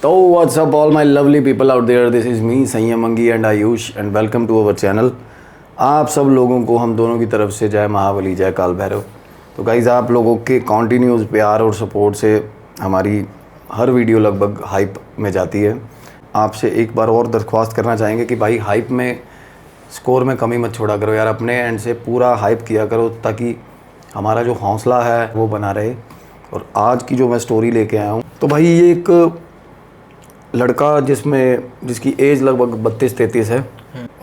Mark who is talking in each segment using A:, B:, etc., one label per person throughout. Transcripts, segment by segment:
A: तो what's up all my lovely people out there, this is me Sanyam Mangi and Ayush and welcome to our channel. आप सब लोगों को हम दोनों की तरफ से जय महाबली जय काल भैरव। तो गाइज़, आप लोगों के कॉन्टीन्यूस प्यार और सपोर्ट से हमारी हर वीडियो लगभग हाइप में जाती है। आपसे एक बार और दरख्वास्त करना चाहेंगे कि भाई हाइप में स्कोर में कमी मत छोड़ा करो यार, अपने एंड से पूरा हाइप किया करो ताकि हमारा जो हौसला है वो बना रहे। और आज की जो मैं स्टोरी लेके आया हूँ, तो भाई ये एक लड़का जिसकी एज लगभग 32-33 है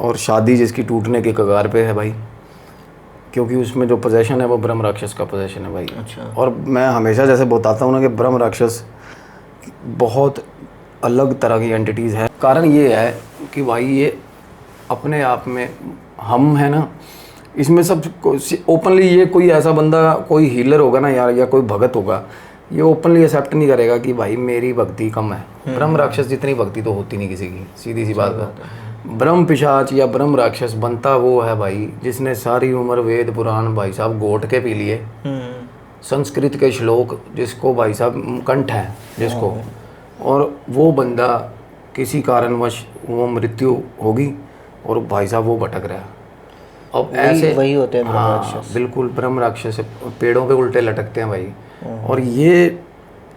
A: और शादी जिसकी टूटने के कगार पे है भाई, क्योंकि उसमें जो पोजेशन है वो ब्रह्म राक्षस का पोजेशन है भाई।
B: अच्छा।
A: और मैं हमेशा जैसे बताता हूँ ना कि ब्रह्म राक्षस बहुत अलग तरह की एंटिटीज़ है। कारण ये है कि भाई ये अपने आप में हम है ना, इसमें सब ओपनली ये कोई ऐसा बंदा कोई हीलर होगा ना यार या कोई भगत होगा, ये ओपनली एक्सेप्ट नहीं करेगा कि भाई मेरी भक्ति कम है। ब्रह्म राक्षस जितनी भक्ति तो होती नहीं किसी की, सीधी सी बात है। ब्रह्म पिशाच या ब्रह्म राक्षस बनता वो है भाई जिसने सारी उम्र वेद पुराण भाई साहब घोट के पी लिए, संस्कृत के श्लोक जिसको भाई साहब कंठ है जिसको, और वो बंदा किसी कारणवश वो मृत्यु होगी और भाई साहब वो भटक रहा है। अब ऐसे
B: वही होते हैं ब्रह्म
A: हाँ
B: राक्षस।
A: बिल्कुल, ब्रह्म राक्षस पेड़ों पे उल्टे लटकते हैं भाई। और ये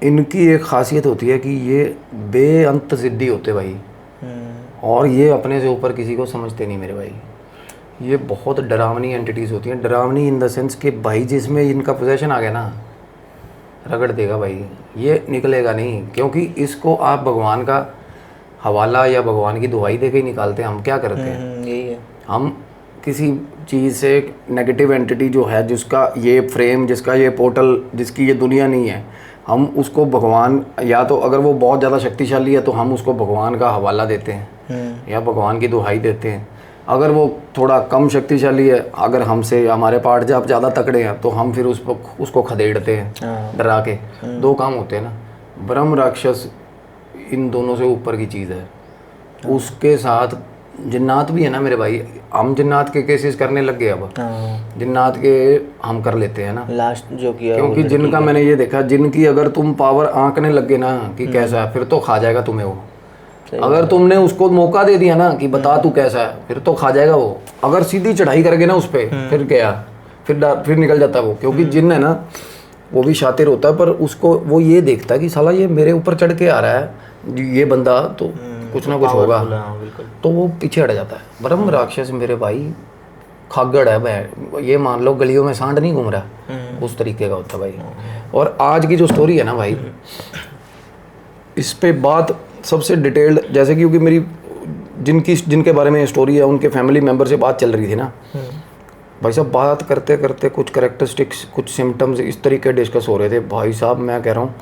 A: इनकी एक खासियत होती है कि ये बेअंत सिद्धि होते भाई, और ये अपने से ऊपर किसी को समझते नहीं मेरे भाई। ये बहुत डरावनी एंटिटीज़ होती हैं, डरावनी इन द सेंस कि भाई जिसमें इनका पोजेशन आ गया ना रगड़ देगा भाई, ये निकलेगा नहीं। क्योंकि इसको आप भगवान का हवाला या भगवान की दुहाई दे के ही निकालते हैं। हम क्या करते हैं,
B: यही है,
A: हम किसी चीज़ से नेगेटिव एंटिटी जो है, जिसका ये फ्रेम, जिसका ये पोर्टल, जिसकी ये दुनिया नहीं है, हम उसको भगवान, या तो अगर वो बहुत ज़्यादा शक्तिशाली है तो हम उसको भगवान का हवाला देते हैं या भगवान की दुहाई देते हैं। अगर वो थोड़ा कम शक्तिशाली है, अगर हमसे हमारे पार्ट जब ज़्यादा तकड़े हैं तो हम फिर उसको खदेड़ते हैं डरा के। दो काम होते हैं ना। ब्रह्म राक्षस इन दोनों से ऊपर की चीज़ है। उसके साथ जिन्नात भी है ना मेरे भाई। हम जिन्नात के केसेस करने लग गए अब। जिन्नात के हम कर लेते हैं ना
B: लास्ट जो किया,
A: क्योंकि जिनका मैंने ये देखा, जिनकी अगर तुम पावर आंकने लग गए ना कि कैसा है, फिर तो खा जाएगा तुम्हें वो। अगर तुमने उसको मौका दे दिया ना कि बता तू कैसा है, फिर तो खा जाएगा वो। अगर सीधी चढ़ाई करके ना उस पर, फिर गया, फिर निकल जाता है वो। क्योंकि जिन है ना वो भी शातिर होता है, पर उसको वो ये देखता है कि साला ये मेरे ऊपर चढ़ के आ रहा है ये बंदा, तो कुछ ना कुछ होगा, तो वो पीछे हट जाता है। ब्रह्म राक्षस मेरे भाई खागड़ है भाई, ये मान लो गलियों में सांड नहीं घूम रहा, उस तरीके का होता है भाई। और आज की जो स्टोरी है ना भाई, इस पे बात सबसे डिटेल्ड, जैसे कि क्योंकि मेरी जिनके बारे में स्टोरी है उनके फैमिली मेम्बर से बात चल रही थी ना भाई साहब, बात करते करते कुछ कैरेक्टरिस्टिक्स, कुछ सिम्टम्स इस तरीके डिस्कस हो रहे थे भाई साहब। मैं कह रहा हूँ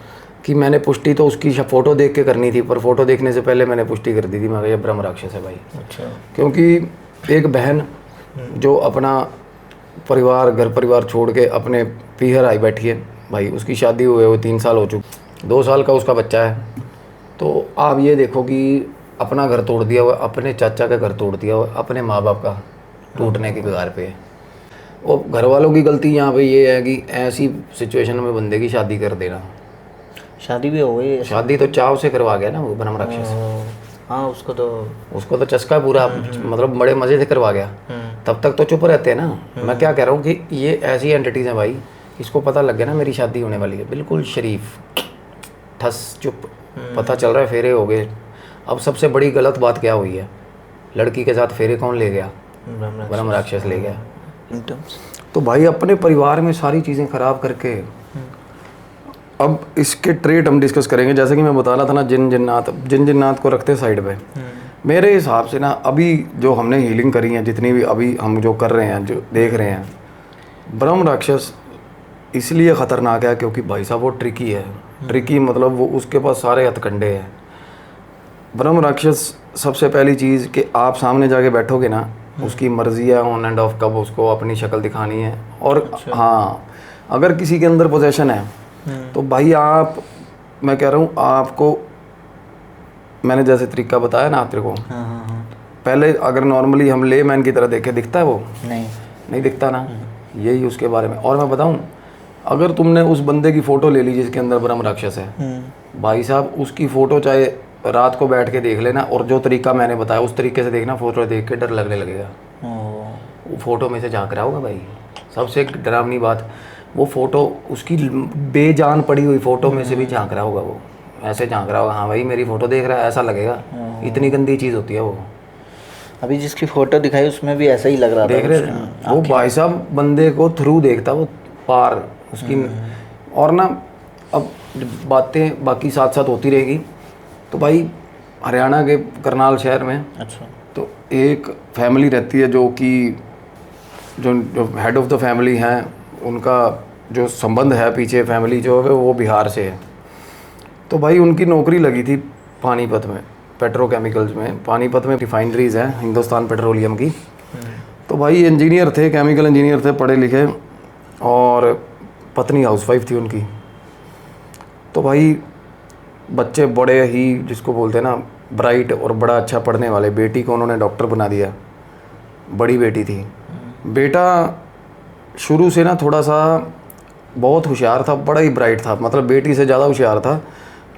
A: कि मैंने पुष्टि तो उसकी फ़ोटो देख के करनी थी, पर फोटो देखने से पहले मैंने पुष्टि कर दी थी, मैं ये ब्रह्म राक्षस है भाई।
B: अच्छा।
A: क्योंकि एक बहन जो अपना घर परिवार छोड़ के अपने पीहर आई बैठी है भाई, उसकी शादी हुए 3 साल हो चुके, 2 साल का उसका बच्चा है। तो आप ये देखो कि अपना घर तोड़ दिया हुआ, अपने चाचा का घर तोड़ दिया हुआ, अपने माँ बाप का टूटने के कगार पे है। और घर वालों की गलती यहाँ पे ये है कि ऐसी सिचुएशन में बंदे की शादी कर देना।
B: शादी भी हो गई,
A: शादी तो चाव से करवा गया ना वो ब्रह्म राक्षस।
B: हाँ, उसको तो
A: चस्का पूरा, मतलब बड़े मज़े से करवा गया। तब तक तो चुप रहते हैं ना। मैं क्या कह रहा हूँ कि ये ऐसी एंटिटीज़ हैं भाई, इसको पता लग गया ना मेरी शादी होने वाली है, बिल्कुल शरीफ ठस चुप, पता चल रहा है फेरे हो गए। अब सबसे बड़ी गलत बात क्या हुई है, लड़की के साथ फेरे कौन ले गया, ब्रह्म राक्षस ले गया। तो भाई अपने परिवार में सारी चीज़ें खराब करके, अब इसके ट्रेट हम डिस्कस करेंगे। जैसे कि मैं बता रहा था ना, जिन्नात को रखते साइड पे। मेरे हिसाब से ना अभी जो हमने हीलिंग करी है, जितनी भी अभी हम जो कर रहे हैं, जो देख रहे हैं, ब्रह्म राक्षस इसलिए ख़तरनाक है क्योंकि भाई साहब वो ट्रिकी है। ट्रिकी मतलब वो उसके पास सारे हथकंडे हैं। ब्रह्म राक्षस सबसे पहली चीज़ कि आप सामने जाके बैठोगे ना, उसकी मर्जी है ऑन एंड ऑफ कब उसको अपनी शक्ल दिखानी है। और अच्छा। हाँ, अगर किसी के अंदर पोजेशन है तो भाई आप, मैं कह रहा हूँ आपको, मैंने जैसे तरीका बताया ना आप तेरे को, पहले अगर नॉर्मली हम ले मैन की तरह देखे, दिखता है वो नहीं दिखता ना, यही उसके बारे में। और मैं बताऊँ, अगर तुमने उस बंदे की फ़ोटो ले ली जिसके अंदर ब्रह्म राक्षस है, भाई साहब उसकी फ़ोटो चाहे रात को बैठ के देख लेना, और जो तरीका मैंने बताया उस तरीके से देखना, फोटो देख के डर लगने लगेगा। वो फ़ोटो में से झांक रहा होगा भाई। सबसे डरावनी बात, वो फ़ोटो उसकी बेजान पड़ी हुई फ़ोटो में से भी झांक रहा होगा। वो ऐसे झांक रहा होगा, हाँ भाई मेरी फ़ोटो देख रहा है, ऐसा लगेगा। इतनी गंदी चीज़ होती है वो।
B: अभी जिसकी फ़ोटो दिखाई उसमें भी ऐसा ही लग रहा था।
A: देख रहे वो भाई साहब बंदे को थ्रू देखता वो पार उसकी। और ना अब बातें बाकी साथ साथ होती रहेगी। तो भाई हरियाणा के करनाल शहर में
B: अच्छा,
A: तो एक फैमिली रहती है जो कि जो हेड ऑफ द फैमिली हैं, उनका जो संबंध है पीछे फैमिली जो है वो बिहार से है। तो भाई उनकी नौकरी लगी थी पानीपत में, पेट्रोकेमिकल्स में। पानीपत में रिफाइनरीज हैं हिंदुस्तान पेट्रोलियम की। तो भाई इंजीनियर थे, केमिकल इंजीनियर थे, पढ़े लिखे, और पत्नी हाउसवाइफ थी उनकी। तो भाई बच्चे बड़े ही जिसको बोलते हैं ना ब्राइट और बड़ा अच्छा पढ़ने वाले। बेटी को उन्होंने डॉक्टर बना दिया, बड़ी बेटी थी। बेटा शुरू से ना थोड़ा सा बहुत होशियार था, बड़ा ही ब्राइट था, मतलब बेटी से ज़्यादा होशियार था।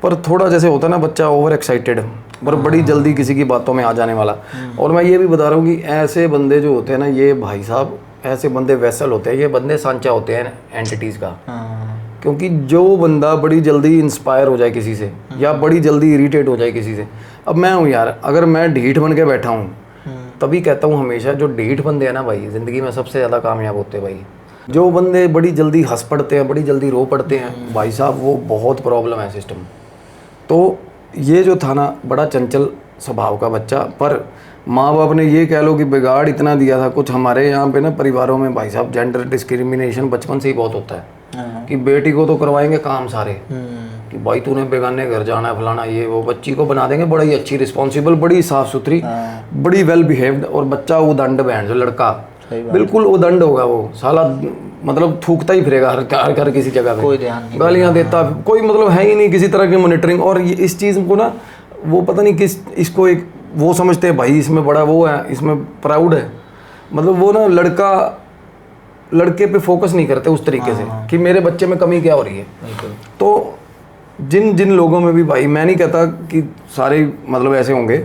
A: पर थोड़ा जैसे होता है ना बच्चा ओवर एक्साइटेड, पर बड़ी जल्दी किसी की बातों में आ जाने वाला। और मैं ये भी बता रहा हूँ कि ऐसे बंदे जो होते हैं ना, ये भाई साहब ऐसे बंदे वेसल होते हैं, ये बंदे सांचा होते हैं एंटिटीज़ का। क्योंकि जो बंदा बड़ी जल्दी इंस्पायर हो जाए किसी से, या बड़ी जल्दी इरिटेट हो जाए किसी से। अब मैं हूँ यार, अगर मैं ढीठ बन के बैठा हूँ, तभी कहता हूँ हमेशा जो ढीठ बंदे हैं ना भाई, ज़िंदगी में सबसे ज़्यादा कामयाब होते हैं भाई। जो बंदे बड़ी जल्दी हंस पड़ते हैं, बड़ी जल्दी रो पड़ते हैं, भाई साहब वो बहुत प्रॉब्लम है सिस्टम। तो ये जो था ना बड़ा चंचल स्वभाव का बच्चा, पर माँ बाप ने ये कह लो कि बिगाड़ इतना दिया था। कुछ हमारे यहाँ पे ना परिवारों में भाई साहब जेंडर डिस्क्रिमिनेशन बचपन से ही बहुत होता है कि बेटी को तो करवाएंगे काम सारे, कि भाई तूने बेगाने घर जाना है, फलाना ये वो। बच्ची को बना देंगे बड़ी अच्छी रिस्पॉन्सिबल, बड़ी साफ़ सुथरी, बड़ी वेल बिहेव्ड, और बच्चा वो दंड बैंड जो लड़का बिल्कुल वो दंड होगा। वो साला मतलब थूकता ही फिरेगा हर घर किसी जगह पे,
B: कोई ध्यान नहीं,
A: गालियाँ देता, कोई मतलब है ही नहीं किसी तरह की मॉनिटरिंग। और ये इस चीज़ को ना वो पता नहीं किस इसको एक वो समझते हैं भाई इसमें बड़ा वो है, इसमें प्राउड है। मतलब वो ना लड़के पे फोकस नहीं करते उस तरीके से कि मेरे बच्चे में कमी क्या हो रही है। तो जिन लोगों में भी भाई, मैं नहीं कहता कि सारे मतलब ऐसे होंगे,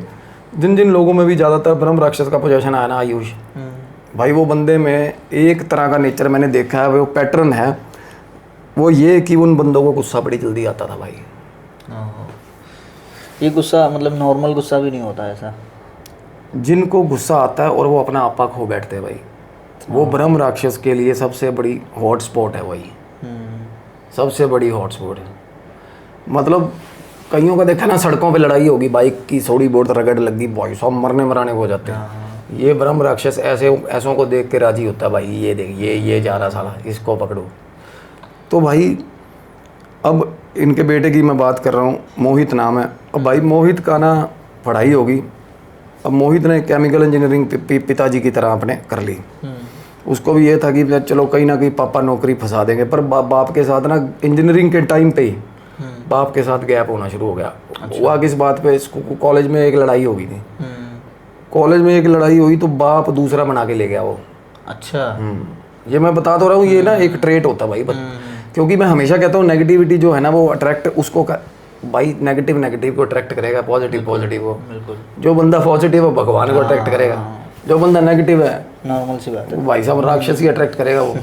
A: जिन लोगों में भी ज़्यादातर ब्रह्म राक्षस का पोजेशन आया ना आयुष, भाई वो बंदे में एक तरह का नेचर मैंने देखा है, वो पैटर्न है, वो ये कि उन बंदों को गुस्सा बड़ी जल्दी आता था भाई।
B: ये गुस्सा मतलब नॉर्मल गुस्सा भी नहीं होता ऐसा?
A: जिनको गुस्सा आता है और वो अपना आपा खो बैठते हैं भाई, वो ब्रह्म राक्षस के लिए सबसे बड़ी हॉट स्पॉट है भाई, सबसे बड़ी हॉट स्पॉट है। मतलब कईयों का देखा ना सड़कों पे लड़ाई होगी, बाइक की थोड़ी बहुत रगड़ लगी, भाई सब मरने मराने हो जाते हैं। ये ब्रह्म राक्षस ऐसों को देख के राजी होता है भाई, ये देख ये जा रहा साला, इसको पकड़ो। तो भाई अब इनके बेटे की मैं बात कर रहा हूँ, मोहित नाम है। अब भाई मोहित का ना पढ़ाई होगी, अब मोहित ने केमिकल इंजीनियरिंग पिताजी की तरह आपने कर ली। उसको भी ये था कि चलो कहीं ना कहीं पापा नौकरी फंसा देंगे, पर बाप के साथ ना इंजीनियरिंग के टाइम पे ही बाप के साथ गैप होना शुरू हो गया। हुआ किस बात पे, कॉलेज में एक लड़ाई हो गई थी, कॉलेज में एक लड़ाई हुई तो बाप दूसरा बना के ले गया वो।
B: अच्छा।
A: ये मैं बता तो रहा हूँ, ये ना एक ट्रेट होता भाई। क्योंकि मैं हमेशा कहता हूँ नेगेटिविटी जो है ना वो अट्रैक्ट उसको भाई नेगेटिव को अट्रैक्ट करेगा, पॉजिटिव को। जो बंदा पॉजिटिव है भगवान को अट्रैक्ट करेगा, जो बंदा नेगेटिव है
B: नॉर्मल सी बात है
A: भाई साहब राक्षस ही अट्रैक्ट करेगा वो।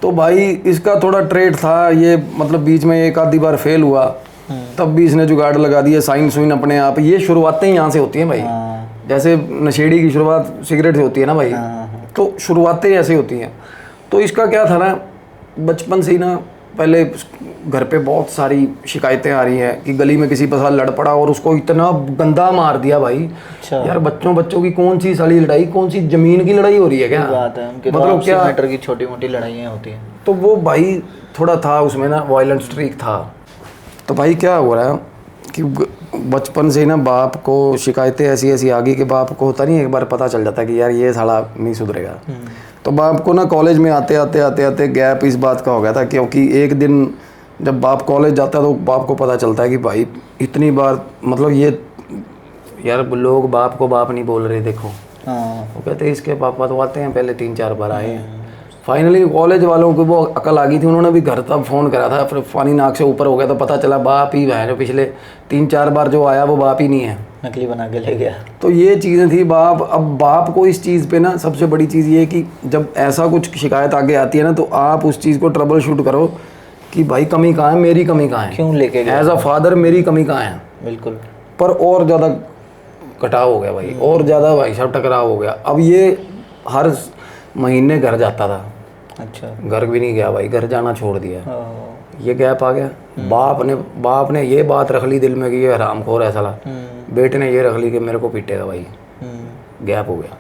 A: तो भाई इसका थोड़ा ट्रेट था ये, मतलब बीच में एक आधी बार फेल हुआ, तब भी इसने जुगाड़ लगा दिया, साइन सुइन अपने आप। ये शुरुआतें ही यहाँ से होती हैं भाई, जैसे नशेड़ी की शुरुआत सिगरेट से होती है ना भाई, तो शुरुआतें ऐसे होती हैं। तो इसका क्या था ना, बचपन से ही ना पहले घर पे बहुत सारी शिकायतें आ रही हैं कि गली में किसी के साथ लड़ पड़ा और उसको इतना गंदा मार दिया भाई।
B: अच्छा।
A: यार बच्चों की कौन सी साली लड़ाई, कौन सी जमीन की लड़ाई हो रही है क्या?
B: बात है उनके
A: मतलब क्या
B: मीटर की छोटी मोटी लड़ाइयाँ होती हैं।
A: तो वो भाई थोड़ा था उसमें ना वायलेंट स्ट्रीक था। तो भाई क्या हो रहा है कि बचपन से ही ना बाप को शिकायतें ऐसी आ गई कि बाप को होता नहीं, एक बार पता चल जाता कि यार ये साला नहीं सुधरेगा। तो बाप को ना कॉलेज में आते गैप इस बात का हो गया था, क्योंकि एक दिन जब बाप कॉलेज जाता है तो बाप को पता चलता है कि भाई इतनी बार मतलब ये यार लोग बाप को बाप नहीं बोल रहे। देखो वो कहते हैं इसके पापा तो आते हैं, पहले 3-4 बार आए हैं, फाइनली कॉलेज वालों को वो अकल आ गई थी, उन्होंने भी घर तब फ़ोन करा था, फिर पानी नाक से ऊपर हो गया तो पता चला बाप ही है जो पिछले 3-4 बार जो आया वो बाप ही नहीं है,
B: नकली बना के ले गया।
A: तो ये चीज़ें थी बाप। अब बाप को इस चीज़ पे ना सबसे बड़ी चीज़ ये कि जब ऐसा कुछ शिकायत आगे आती है ना तो आप उस चीज़ को ट्रबल शूट करो कि भाई कमी कहाँ है, मेरी कमी कहाँ है,
B: क्यों लेके गया,
A: एज अ फादर मेरी कमी कहाँ है।
B: बिल्कुल।
A: पर और ज़्यादा कटाव हो गया भाई, और ज़्यादा भाई साहब टकराव हो गया। अब ये हर महीने घर जाता था,
B: अच्छा।
A: घर भी नहीं गया भाई, घर जाना छोड़ दिया,
B: ओह,
A: ये गैप आ गया। बाप ने ये बात रख ली दिल में कि ये हरामखोर है साला, बेटे ने ये रख ली कि मेरे को पीटेगा भाई, गैप हो गया।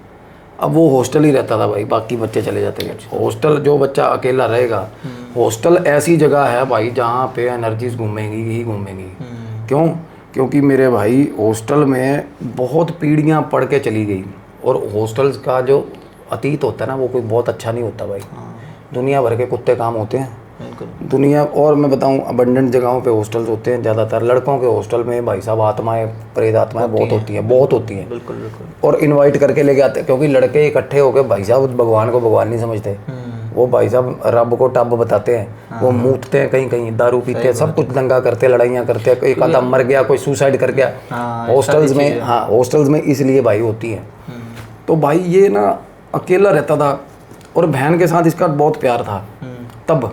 A: अब वो हॉस्टल ही रहता था भाई, बाकी बच्चे चले जाते थे हॉस्टल। जो बच्चा अकेला रहेगा, हॉस्टल ऐसी जगह है भाई जहाँ पे एनर्जीज घूमेंगी ही घूमेंगी। क्यों? क्योंकि मेरे भाई हॉस्टल में बहुत पीढ़ियाँ पढ़ के चली गई, और हॉस्टल्स का जो अतीत होता है ना वो कोई बहुत अच्छा नहीं होता भाई। दुनिया भर के कुत्ते काम होते हैं दुनिया। और मैं बताऊं अबंडेंट जगहों पे हॉस्टल्स होते हैं, ज़्यादातर लड़कों के हॉस्टल में भाई साहब आत्माएं, प्रेत आत्माएं बहुत होती हैं, बहुत होती हैं।
B: बिल्कुल बिल्कुल।
A: और इनवाइट करके लेके आते हैं, क्योंकि लड़के इकट्ठे होकर भाई साहब भगवान को भगवान नहीं समझते, वो भाई साहब रब को टब बताते हैं। वो मूतते हैं, कहीं कहीं दारू पीते हैं, सब कुछ दंगा करते हैं, लड़ाइयाँ करते हैं, एक आदम मर गया, कोई सुसाइड कर गया हॉस्टल्स में। हाँ हॉस्टल्स में इसलिए भाई होती है। तो भाई ये ना अकेला रहता था, और बहन के साथ इसका बहुत प्यार था तब।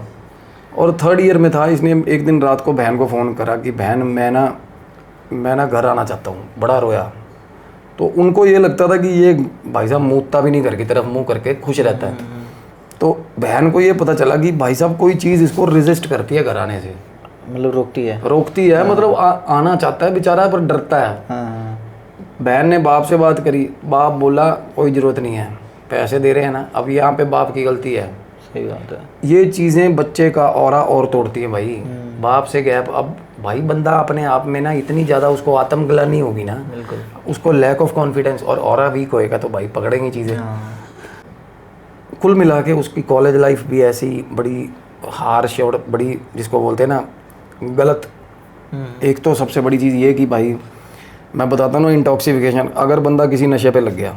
A: और 3rd ईयर में था, इसने एक दिन रात को बहन को फ़ोन करा कि बहन मैं ना घर आना चाहता हूँ। बड़ा रोया। तो उनको ये लगता था कि ये भाई साहब मूतता भी नहीं घर की तरफ, मुंह करके खुश रहता है। तो बहन को ये पता चला कि भाई साहब कोई चीज़ इसको रेजिस्ट करती है घर आने से,
B: मतलब रोकती है।
A: मतलब आना चाहता है बेचारा पर डरता है। बहन ने बाप से बात करी, बाप बोला कोई ज़रूरत नहीं है, पैसे दे रहे हैं ना। अब यहाँ पे बाप की गलती है।
B: सही बात है।
A: ये चीज़ें बच्चे का ऑरा और तोड़ती हैं भाई। बाप से गैप, अब भाई बंदा अपने आप में ना इतनी ज़्यादा उसको आत्मग्लानि होगी ना,
B: बिल्कुल,
A: उसको लैक ऑफ कॉन्फिडेंस और ऑरा वीक होएगा तो भाई पकड़ेंगी चीज़ें। कुल मिला के उसकी कॉलेज लाइफ भी ऐसी बड़ी हार्श और बड़ी, जिसको बोलते हैं ना गलत। एक तो सबसे बड़ी चीज़ ये कि भाई मैं बताता हूँ इंटॉक्सिफिकेशन, अगर बंदा किसी नशे पे लग गया,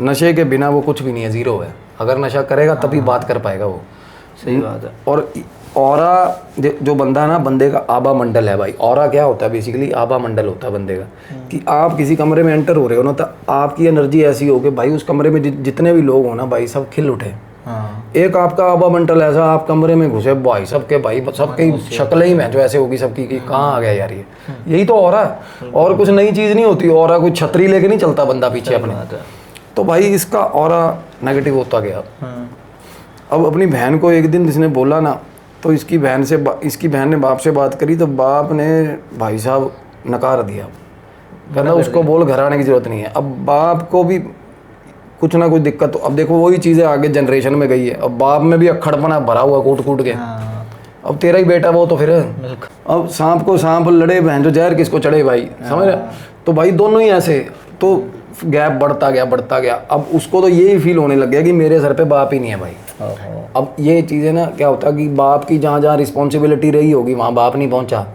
A: नशे के बिना वो कुछ भी नहीं है, ज़ीरो है। अगर नशा करेगा तभी बात कर पाएगा वो।
B: सही बात है।
A: और ऑरा जो बंदा है ना, बंदे का आभा मंडल है भाई। ऑरा क्या होता है बेसिकली? आभा मंडल होता है बंदे का, कि आप किसी कमरे में एंटर हो रहे हो ना तो आपकी एनर्जी ऐसी हो कि भाई उस कमरे में जितने भी लोग हो ना भाई सब खिल उठे। एक आपका आभा मंडल ऐसा, आप कमरे में घुसे भाई सबके सबकी शक्लें ही में जो ऐसे होगी सबकी कि कहाँ आ गया यार ये। यही तो ऑरा है, और कुछ नई चीज़ नहीं होती। ऑरा कोई छतरी लेके नहीं चलता बंदा पीछे अपने। तो भाई इसका ऑरा नेगेटिव होता गया। अब अपनी बहन को एक दिन जिसने बोला ना, तो इसकी बहन ने बाप से बात करी, तो बाप ने भाई साहब नकार दिया, कहना उसको बोल घर आने की ज़रूरत नहीं है। अब बाप को भी कुछ ना कुछ दिक्कत। अब देखो वही चीज़ें आगे जनरेशन में गई है। अब बाप में भी अक्खड़पना भरा हुआ कूट कूट के। अब तेरा ही बेटा वो तो फिर अब सांप को सांप लड़े, बहन जो जहर किसको चढ़े भाई, समझ रहे? तो भाई दोनों ही ऐसे, तो गैप बढ़ता गया। अब उसको तो यही फील होने लग गया कि मेरे सर पे बाप ही नहीं है भाई। अब ये चीज़ें ना क्या होता है कि बाप की जहाँ जहाँ रिस्पॉन्सिबिलिटी रही होगी वहाँ बाप नहीं पहुँचा,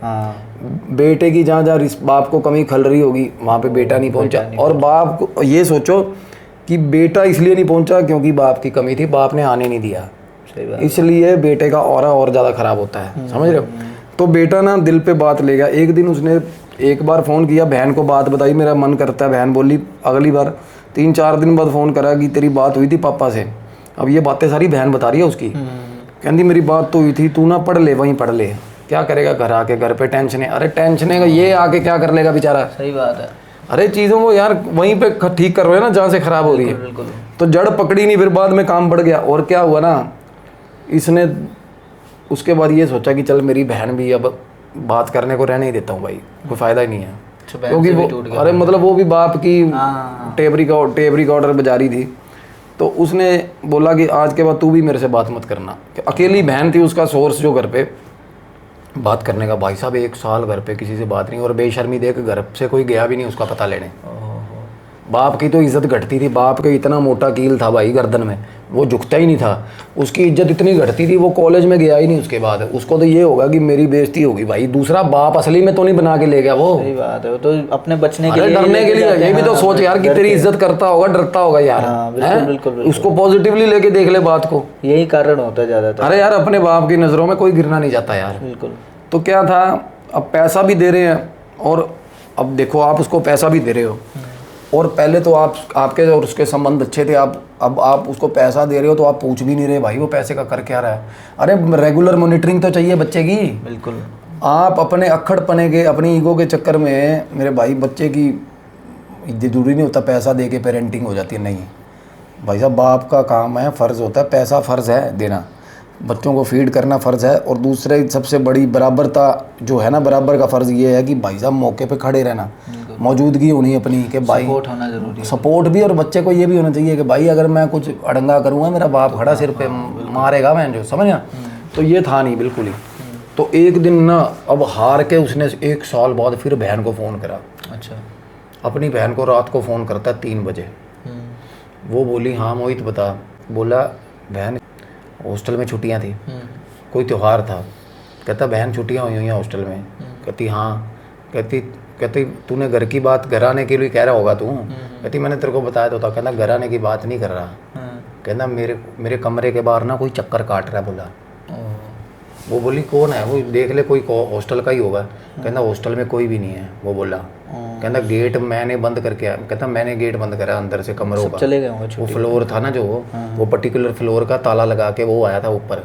A: बेटे की जहाँ जहाँ बाप को कमी खल रही होगी वहाँ पे बेटा नहीं पहुँचा। और बाप को ये सोचो कि बेटा इसलिए नहीं पहुँचा क्योंकि बाप की कमी थी, बाप ने आने नहीं दिया, इसलिए बेटे का ऑरा और ज़्यादा ख़राब होता है, समझ रहे हो? तो बेटा ना दिल पे बात ले गया। एक दिन उसने एक बार फ़ोन किया, बहन को बात बताई, मेरा मन करता है। बहन बोली अगली बार 3-4 दिन बाद फ़ोन करा कि तेरी बात हुई थी पापा से। अब ये बातें सारी बहन बता रही है उसकी। कहती मेरी बात तो हुई थी, तू ना पढ़ ले, वहीं पढ़ ले। क्या करेगा घर आके? घर पे टेंशन है। अरे टेंशन है, ये आके क्या कर लेगा बेचारा?
B: सही बात है।
A: अरे चीज़ों को यार वहीं पे ठीक कर रहे हैं ना जहाँ से ख़राब हो रही है।
B: बिल्कुल।
A: तो जड़ पकड़ी नहीं, फिर बाद में काम बढ़ गया। और क्या हुआ ना, इसने उसके बाद ये सोचा कि चल मेरी बहन भी अब बात करने को रहने ही देता हूँ भाई, कोई फ़ायदा ही नहीं है। क्योंकि वो अरे मतलब वो भी बाप की टेप रिकॉर्डर बजा रही थी। तो उसने बोला कि आज के बाद तू भी मेरे से बात मत करना। अकेली बहन थी उसका सोर्स जो घर पे बात करने का। भाई साहब 1 साल घर पे किसी से बात नहीं, और बेशर्मी देख घर से कोई गया भी नहीं उसका पता लेने। बाप की तो इज्जत घटती थी, बाप के इतना मोटा कील था भाई गर्दन में, वो झुकता ही नहीं था, उसकी इज्जत इतनी घटती थी, वो कॉलेज में गया ही नहीं उसके बाद। उसको तो ये होगा कि मेरी बेइज्जती होगी भाई, दूसरा बाप असली में तो नहीं बना के ले गया वो।
B: सही बात है, वो तो अपने बचने के
A: अरे
B: लिए
A: डरने के लिए, ये भी तो सोच यार कि तेरी इज्जत करता होगा, डरता होगा यार।
B: हाँ, बिल्कुल,
A: हैं?
B: बिल्कुल, बिल्कुल।
A: उसको पॉजिटिवली लेके देख ले बात को।
B: यही कारण होता है ज़्यादातर।
A: अरे यार अपने बाप की नज़रों में कोई गिरना नहीं चाहता यार।
B: बिल्कुल।
A: तो क्या था, अब पैसा भी दे रहे हैं, और अब देखो आप उसको पैसा भी दे रहे हो, और पहले तो आपके और उसके संबंध अच्छे थे, अब आप उसको पैसा दे रहे हो तो आप पूछ भी नहीं रहे भाई वो पैसे का कर क्या रहा है। अरे रेगुलर मॉनिटरिंग तो चाहिए बच्चे की।
B: बिल्कुल।
A: आप अपने अक्खड़पने के, अपनी ईगो के चक्कर में मेरे भाई बच्चे की जरूरी नहीं होता पैसा दे के पेरेंटिंग हो जाती है, नहीं भाई साहब, बाप का काम है, फ़र्ज़ होता है, पैसा फ़र्ज़ है देना, बच्चों को फीड करना फ़र्ज़ है। और दूसरे सबसे बड़ी बराबरता जो है ना, बराबर का फ़र्ज़ ये है कि भाई साहब मौके पे खड़े रहना, मौजूदगी होनी अपनी, कि भाई
B: सपोर्ट होना ज़रूरी है।
A: सपोर्ट भी, और बच्चे को ये भी होना चाहिए कि भाई अगर मैं कुछ अड़ंगा करूँगा मेरा बाप खड़ा सिर पे मारेगा, मैं जो समझ ना। तो ये था नहीं बिल्कुल ही। तो एक दिन ना, अब हार के उसने 1 साल बाद फिर बहन को फ़ोन करा।
B: अच्छा।
A: अपनी बहन को रात को फ़ोन करता 3 बजे। वो बोली हाँ मोहित बता। बोला बहन हॉस्टल में छुट्टियां थी, कोई त्यौहार था। कहता बहन छुट्टियां हुई हैं हॉस्टल में। कहती हाँ। कहती तूने घर की बात घर आने के लिए कह रहा होगा तू। कहती मैंने तेरे को बताया तो था। कहता घर आने की बात नहीं कर रहा। कहता मेरे कमरे के बाहर ना कोई चक्कर काट रहा है। बोला वो बोली कौन है? वो देख ले कोई हॉस्टल का ही होगा। कहता हॉस्टल में कोई भी नहीं है। वो बोला कहता गेट मैंने बंद करके आया। कहता मैंने गेट बंद करा अंदर से कमरों का।
B: चले गए होंगे
A: वो फ्लोर था ना जो वो पर्टिकुलर फ्लोर का ताला लगा के वो आया था ऊपर।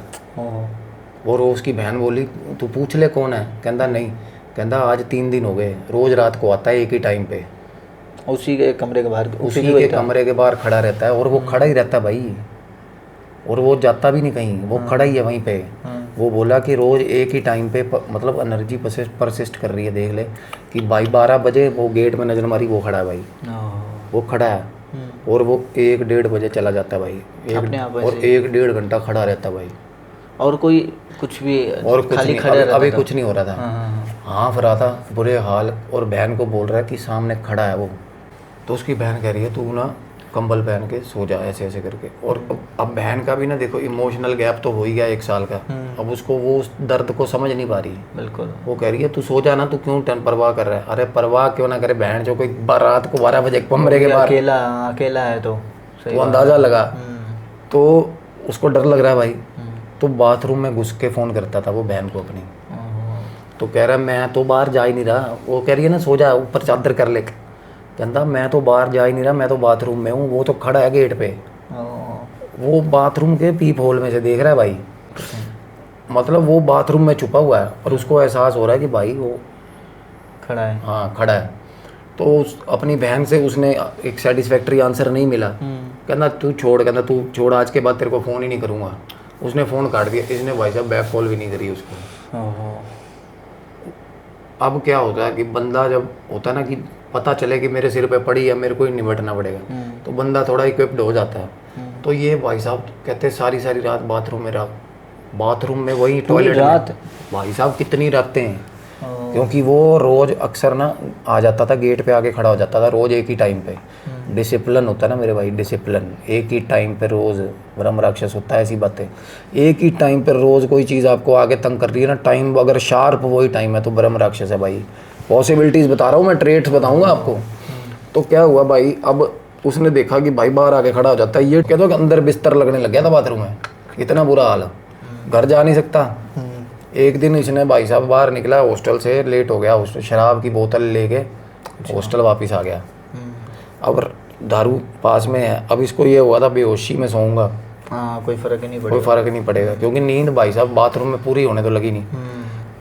A: वो रोज़ की बहन बोली तू पूछ ले कौन है। कहता नहीं। कहता आज 3 दिन हो गए, रोज़ रात को आता है एक ही टाइम पे,
B: उसी के कमरे के बाहर,
A: उसी के कमरे के बाहर खड़ा रहता है। और वो खड़ा ही रहता है भाई, और वो जाता भी नहीं कहीं, वो खड़ा ही है वहीं पे। वो बोला कि रोज़ एक ही टाइम पे मतलब एनर्जी परसिस्ट कर रही है। देख ले कि भाई 12 बजे वो गेट में नज़र मारी, वो खड़ा है भाई, वो खड़ा है। और वो 1-1:30 बजे चला जाता है भाई, और 1-1.5 घंटा खड़ा रहता है भाई।
B: और कोई कुछ भी
A: और कुछ नहीं, अभी कुछ नहीं हो रहा था। हाँ फिर आता बुरे हाल, और बहन को बोल रहा है कि सामने खड़ा है वो। तो उसकी बहन कह रही है तू ना कंबल पहन के सो जा, ऐसे ऐसे करके। और अब बहन का भी ना देखो इमोशनल गैप तो हो ही गया 1 साल का। अब उसको वो उस दर्द को समझ नहीं पा रही। बिल्कुल। वो कह रही है तू सो जा ना, तू क्यों परवाह कर रहा है? अरे परवाह क्यों ना करे, बहन जो कोई रात को 12 बजे कमरे के बाहर
B: अकेला है तो
A: अंदाज़ा लगा। तो उसको डर लग रहा है भाई। तो बाथरूम में घुस के फ़ोन करता था वो बहन को अपनी। तो कह रहा है मैं तो बाहर जा ही नहीं रहा। वो कह रही है ना सो जा, ऊपर चादर कर ले। कहता मैं तो बाहर जा ही नहीं रहा, मैं तो बाथरूम में हूँ। वो तो खड़ा है गेट पे, वो बाथरूम के पीप होल में से देख रहा है भाई। मतलब वो बाथरूम में छुपा हुआ है, और उसको एहसास हो रहा है कि भाई वो
B: खड़ा है।
A: हाँ खड़ा है। तो अपनी बहन से उसने एक सेटिस्फैक्ट्री आंसर नहीं मिला। कहना तू छोड़, कहना तू छोड़, आज के बाद तेरे को फ़ोन ही नहीं करूँगा। उसने फ़ोन काट दिया। इसने भाई साहब बैक कॉल भी नहीं करी उसको। अब क्या होता है कि बंदा जब होता है ना कि पता चले कि मेरे सिर पे पड़ी है, मेरे को ही निपटना पड़ेगा, तो बंदा थोड़ा इक्विप्ड हो जाता है। तो ये भाई साहब कहते सारी रात बाथरूम में वही टॉयलेट में भाई साहब कितनी रातें हैं। क्योंकि वो रोज़ अक्सर ना आ जाता था, गेट पे आके खड़ा हो जाता था रोज़ एक ही टाइम पे। डिसिप्लिन होता है ना मेरे भाई, डिसिप्लिन। एक ही टाइम पे रोज़ ब्रह्म राक्षस होता है, ऐसी बातें। एक ही टाइम पे रोज़ कोई चीज़ आपको आगे तंग कर रही है ना, टाइम अगर शार्प वही टाइम है तो ब्रह्म राक्षस है भाई। पॉसिबिलिटीज़ बता रहा हूँ मैं, ट्रेट्स बताऊँगा आपको। तो क्या हुआ भाई, अब उसने देखा कि भाई बाहर आके खड़ा हो जाता है। ये कहते हो कि अंदर बिस्तर लगने लग गया था बाथरूम में, इतना बुरा हाल, घर जा नहीं सकता। एक दिन इसने भाई साहब बाहर निकला हॉस्टल से, लेट हो गया, हॉस्टल शराब की बोतल लेके हॉस्टल वापस आ गया। अब दारू पास में है। अब इसको ये हुआ था बेहोशी में सोऊंगा,
B: कोई फ़र्क ही नहीं पड़ेगा,
A: क्योंकि नींद भाई साहब बाथरूम में पूरी होने तो लगी नहीं।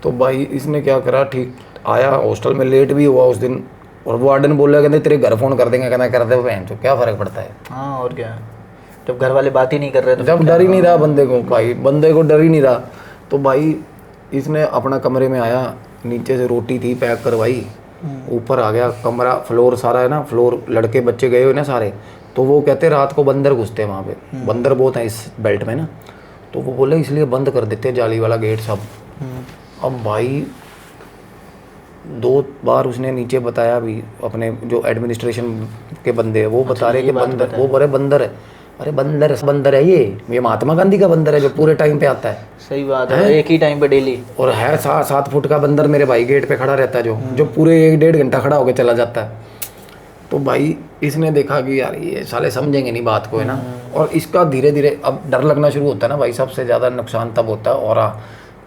A: तो भाई इसने क्या करा, ठीक आया हॉस्टल में, लेट भी हुआ उस दिन। और वो वार्डन बोल रहा कहते तेरे घर फ़ोन कर देंगे। कहना कर दे बहन, तो क्या फ़र्क पड़ता है।
B: हाँ और क्या, जब घर वाले बात ही नहीं कर रहे तो
A: जब डर ही नहीं रहा बंदे को, भाई बंदे को डर ही नहीं रहा। तो भाई इसने अपना कमरे में आया, नीचे से रोटी थी पैक करवाई, ऊपर आ गया। कमरा फ्लोर सारा है ना, फ्लोर लड़के बच्चे गए हुए ना सारे। तो वो कहते रात को बंदर घुसते हैं वहाँ पे, बंदर बहुत हैं इस बेल्ट में ना। तो वो बोले इसलिए बंद कर देते जाली वाला गेट सब। अब भाई 2 बार उसने नीचे बताया भी, अपने जो एडमिनिस्ट्रेशन के बंदे, वो बता रहे कि बंदर, वो बड़े बंदर है। अरे बंदर है ये महात्मा गांधी का बंदर है जो पूरे टाइम पे आता है।
B: सही बात है, एक ही टाइम पे डेली।
A: और है 7 फुट का बंदर मेरे भाई, गेट पे खड़ा रहता है जो पूरे 1-1.5 घंटा खड़ा होकर चला जाता है। तो भाई इसने देखा कि यार ये साले समझेंगे नहीं बात को, है ना। और इसका धीरे धीरे अब डर लगना शुरू होता है ना भाई। सबसे ज़्यादा नुकसान तब होता है और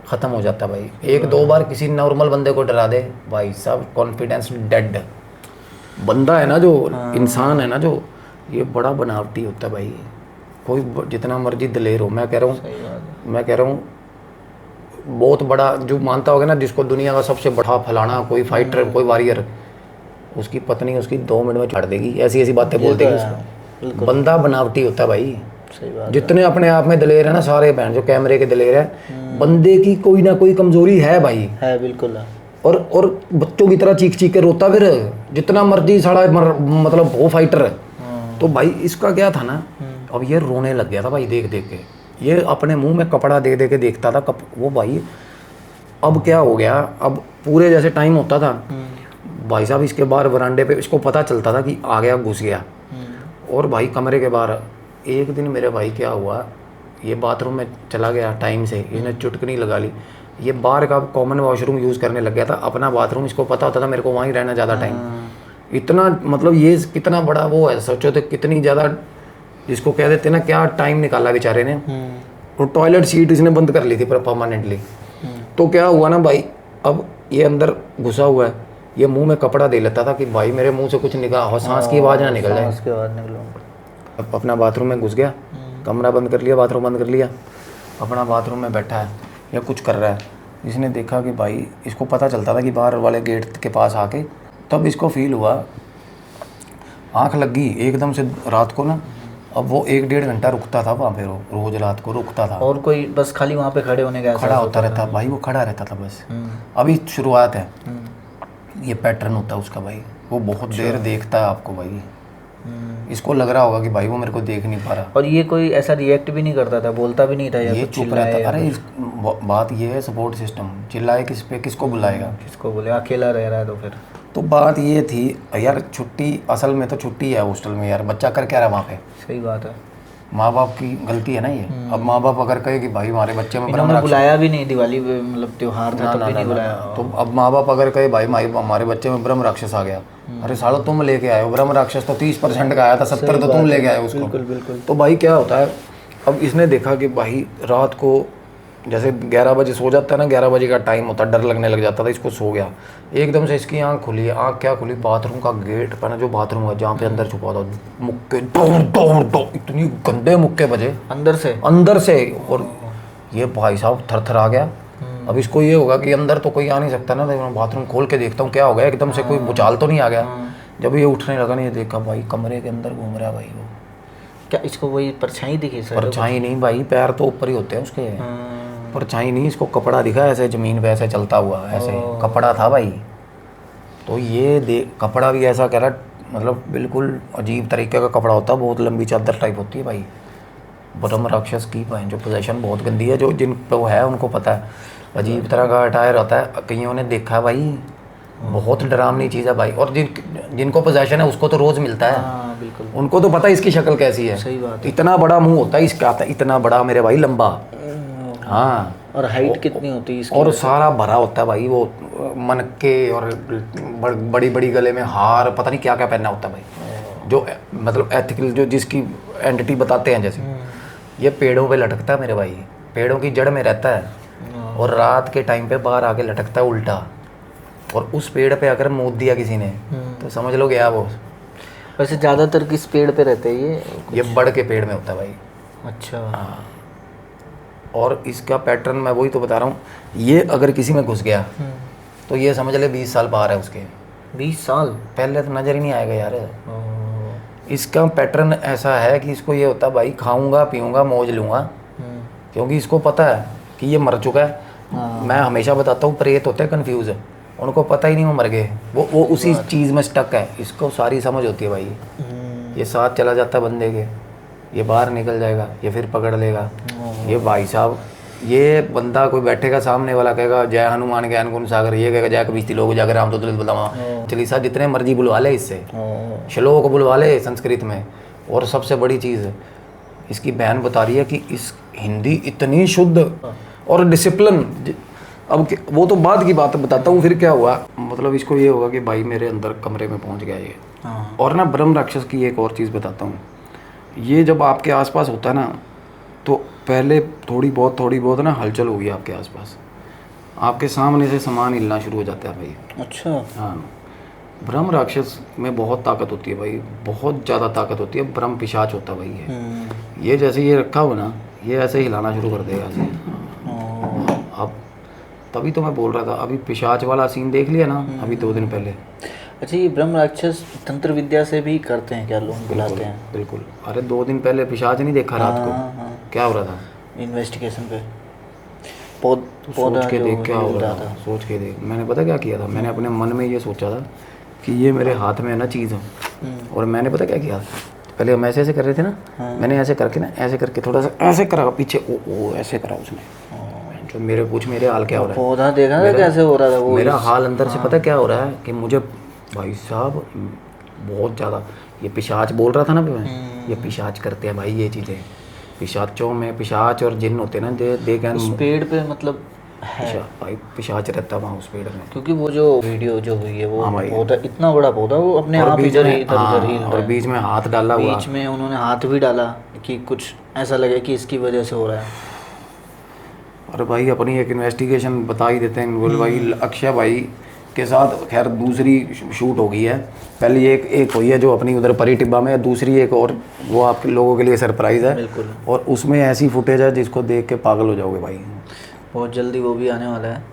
A: ख़त्म हो जाता है भाई। 1-2 बार किसी नॉर्मल बंदे को डरा दे भाई साहब, कॉन्फिडेंस डेड। बंदा है ना जो इंसान है ना जो, ये बड़ा बनावटी होता है भाई। कोई जितना मर्जी दलेर हो, मैं कह रहा हूँ बहुत बड़ा जो मानता होगा ना, जिसको दुनिया का सबसे बड़ा फलाना कोई फाइटर, कोई वॉरियर, उसकी पत्नी उसकी 2 मिनट में छाड़ देगी, ऐसी ऐसी बातें बोल देगी उसको। बंदा बनावटी होता है भाई।
B: सही बात।
A: जितने अपने आप में दलेर है ना सारे बहन जो कैमरे के दलेर है, बंदे की कोई ना कोई कमजोरी है भाई,
B: है बिल्कुल है।
A: और बच्चों की तरह चीख चीख के रोता फिर, जितना मर्जी साड़ा मतलब वो फाइटर। तो भाई इसका क्या था ना, अब ये रोने लग गया था भाई देख देख के। ये अपने मुंह में कपड़ा दे दे के देखता था वो भाई। अब क्या हो गया, अब पूरे जैसे टाइम होता था भाई साहब, इसके बाहर वरांडे पे इसको पता चलता था कि आ गया, घुस गया। और भाई कमरे के बाहर एक दिन मेरे भाई क्या हुआ, ये बाथरूम में चला गया टाइम से, इसने चुटकनी लगा ली। ये बाहर का कॉमन वॉशरूम यूज़ करने लग गया था, अपना बाथरूम इसको पता होता था मेरे को वहीं रहना ज़्यादा टाइम। इतना मतलब ये कितना बड़ा वो है, सोचो तो कितनी ज़्यादा, जिसको कह देते ना क्या टाइम निकाला बेचारे ने। और टॉयलेट सीट इसने बंद कर ली थी परमानेंटली। तो क्या हुआ ना भाई, अब ये अंदर घुसा हुआ है, ये मुंह में कपड़ा दे लेता था कि भाई मेरे मुंह से कुछ निकाल हो, सांस की आवाज़ ना निकल जाए।
B: उसके बाद निकलूंगा।
A: अब अपना बाथरूम में घुस गया, कमरा बंद कर लिया, बाथरूम बंद कर लिया, अपना बाथरूम में बैठा है या कुछ कर रहा है। इसने देखा कि भाई, इसको पता चलता था कि बाहर वाले गेट के पास आके, तब इसको फील हुआ, आँख लग गई एकदम से रात को ना। अब वो 1-1.5 घंटा रुकता था वहाँ पे, रोज रात को रुकता था।
B: और कोई बस खाली वहाँ पे खड़े होने का
A: खड़ा होता रहता भाई, वो खड़ा रहता था बस। अभी शुरुआत है, ये पैटर्न होता है उसका भाई। वो बहुत देर देखता है आपको भाई। इसको लग रहा होगा कि भाई वो मेरे को देख नहीं पा रहा।
B: और ये कोई ऐसा रिएक्ट भी नहीं करता था, बोलता भी नहीं था या
A: ये
B: कुछ
A: चुप रहता। अरे बात ये है सपोर्ट सिस्टम, चिल्लाए किस पे, किसको बुलाएगा,
B: किसको बोले, अकेला रह रहा है तो फिर।
A: तो बात ये थी यार, छुट्टी असल में तो छुट्टी है हॉस्टल में यार, बच्चा कर क्या रहा है वहाँ पे।
B: सही बात है,
A: माँ बाप की गलती है ना ये। अब माँ बाप अगर कहे कि भाई हमारे बच्चे में
B: इन्होंने बुलाया भी नहीं, दिवाली मतलब त्योहार था तब भी नहीं बुलाया।
A: तो अब माँ बाप अगर कहे भाई हमारे बच्चे में ब्रह्म राक्षस आ गया, अरे सालो तुम लेके आए हो ब्रह्म राक्षस, तो 30% का आया था, 70 तो तुम लेके आए हो उसको।
B: बिल्कुल बिल्कुल।
A: तो भाई क्या होता है, अब इसने देखा कि भाई रात को जैसे 11 बजे सो जाता है ना, 11 बजे का टाइम होता है, डर लगने लग जाता था, इसको सो गया। एकदम से इसकी आंख खुली, आंख क्या खुली, बाथरूम का गेट पर ना, जो बाथरूम है जहाँ पे अंदर छुपा था, मुक्के दौड़ दौड़ दौड़, इतनी गंदे मुक्के बजे अंदर से। और ये भाई साहब थर आ गया। अब इसको ये होगा कि अंदर तो कोई आ नहीं सकता ना, तो बाथरूम खोल के देखता हूँ क्या हो गया, एकदम से कोई भूचाल तो नहीं आ गया। जब ये उठने लगा ना, ये देखा भाई कमरे के अंदर घूम रहा है भाई वो।
B: क्या इसको वही परछाई दिखी सर?
A: परछाई नहीं भाई, पैर तो ऊपर ही होते हैं उसके, परछाई नहीं। इसको कपड़ा दिखा ऐसे जमीन पे ऐसे चलता हुआ, ऐसे कपड़ा था भाई। तो ये कपड़ा भी ऐसा कह रहा, मतलब बिल्कुल अजीब तरीके का कपड़ा होता है, बहुत लंबी चादर टाइप होती है भाई। ब्रह्म राक्षस की भाई जो पोजीशन बहुत गंदी है, जो जिन पे वो है उनको पता है। अजीब तरह का अटायर होता है, कईयों ने देखा है भाई, बहुत डरावनी चीज़ है भाई। और जिनको पोजीशन है उसको तो रोज़ मिलता है,
B: बिल्कुल,
A: उनको तो पता है इसकी शक्ल कैसी है।
B: सही बात है।
A: इतना बड़ा मुंह होता है इसका, इतना बड़ा मेरे भाई, लंबा। हाँ,
B: और हाइट कितनी होती है इसकी?
A: और सारा भरा होता है भाई, वो मनके और बड़ी बड़ी गले में हार, पता नहीं क्या क्या पहनना होता है भाई, जो मतलब एथिकल, जो जिसकी एंटिटी बताते हैं। जैसे ये पेड़ों पे लटकता है मेरे भाई, पेड़ों की जड़ में रहता है, और रात के टाइम पे बाहर आके लटकता है उल्टा। और उस पेड़ पे अगर मूत दिया किसी ने तो समझ लो गया वो।
B: वैसे ज़्यादातर किस पेड़ पे रहते हैं
A: ये बड़ के पेड़ में होता है भाई।
B: अच्छा।
A: हाँ, और इसका पैटर्न मैं वही तो बता रहा हूँ। ये अगर किसी में घुस गया तो ये समझ ले 20 साल बाहर है उसके।
B: 20 साल
A: पहले तो नज़र ही नहीं आएगा यार। इसका पैटर्न ऐसा है कि इसको ये होता है भाई, खाऊंगा पीऊंगा मौज लूँगा, क्योंकि इसको पता है कि ये मर चुका है। मैं हमेशा बताता हूँ, प्रेत होते हैं कन्फ्यूज़ है, उनको पता ही नहीं वो मर गए, वो उसी चीज़ में स्टक है। इसको सारी समझ होती है भाई। ये साथ चला जाता है बंदे के, ये बाहर निकल जाएगा, ये फिर पकड़ लेगा। ये भाई साहब ये बंदा कोई बैठेगा सामने वाला कहेगा जय हनुमान ज्ञान गुण सागर, ये कहेगा जय कबीर लोग जाकर राम तो तुलित बतावा चालीसा, जितने मर्जी बुलवा ले इससे, श्लोक बुलवा ले संस्कृत में। और सबसे बड़ी चीज़ इसकी बहन बता रही है कि इस हिंदी इतनी शुद्ध और डिसिप्लिन। अब वो तो बाद की बात बताता हूँ फिर क्या हुआ। मतलब इसको ये होगा कि भाई मेरे अंदर कमरे में पहुँच गया ये। और ना ब्रह्म राक्षस की एक और चीज़ बताता हूँ, ये जब आपके आसपास होता है ना तो पहले थोड़ी बहुत ना हलचल होगी आपके आसपास, आपके सामने से सामान हिलना शुरू हो जाता है भाई।
B: अच्छा।
A: हाँ, ब्रह्म राक्षस में बहुत ताकत होती है भाई, बहुत ज़्यादा ताकत होती है। ब्रह्म पिशाच होता है भाई ये जैसे ये रखा हो ना, ये ऐसे हिलाना शुरू कर देगा ऐसे। अब तभी तो मैं बोल रहा था, अभी पिशाच वाला सीन देख लिया ना अभी 2 दिन पहले।
B: अच्छा, ये ब्रह्म राक्षस तंत्र विद्या से भी करते हैं क्या लोग, बुलाते हैं?
A: बिल्कुल। अरे 2 दिन पहले पिशाच नहीं देखा रात को? क्या हो रहा था
B: इन्वेस्टिगेशन पे?
A: सोच के देख क्या हो रहा था, सोच के देख। मैंने पता क्या किया था, मैंने अपने मन में ये सोचा था कि ये मेरे हाथ में है ना चीज़, और मैंने पता क्या किया, पहले हम ऐसे कर रहे थे ना, मैंने ऐसे करके ना, ऐसे करके थोड़ा सा ऐसे करा पीछे, ओ ऐसे करा उसने। जो मेरे पूछ मेरे हाल क्या हो रहा है,
B: पौधा देखा था कैसे हो रहा था वो?
A: मेरा हाल अंदर से पता क्या हो रहा है कि मुझे भाई साहब बहुत ज़्यादा ये पिशाच बोल रहा था ना मैं, ये पिशाच करते हैं भाई ये चीज़ें। पिशाचों में पिशाच और जिन्न होते हैं ना, दे कैन
B: उस पेड़ पे मतलब है
A: भाई पिशाच रहता है वहाँ उस पेड़ में।
B: क्योंकि वो जो वीडियो जो हुई है वो पौधा, इतना बड़ा पौधा, वो अपने आप इधर ही
A: और बीच में हाथ डाला हुआ,
B: बीच में उन्होंने हाथ भी डाला कि कुछ ऐसा लगे कि इसकी वजह से हो रहा है।
A: और भाई अपनी एक इन्वेस्टिगेशन बता ही देते हैं। बोल भाई अक्षय भाई के साथ खैर दूसरी शूट हो गई है, पहली एक हुई है जो अपनी उधर परी टिब्बा में, दूसरी एक और वो आपके लोगों के लिए सरप्राइज़ है।
B: बिल्कुल।
A: और उसमें ऐसी फुटेज है जिसको देख के पागल हो जाओगे भाई,
B: बहुत जल्दी वो भी आने वाला है।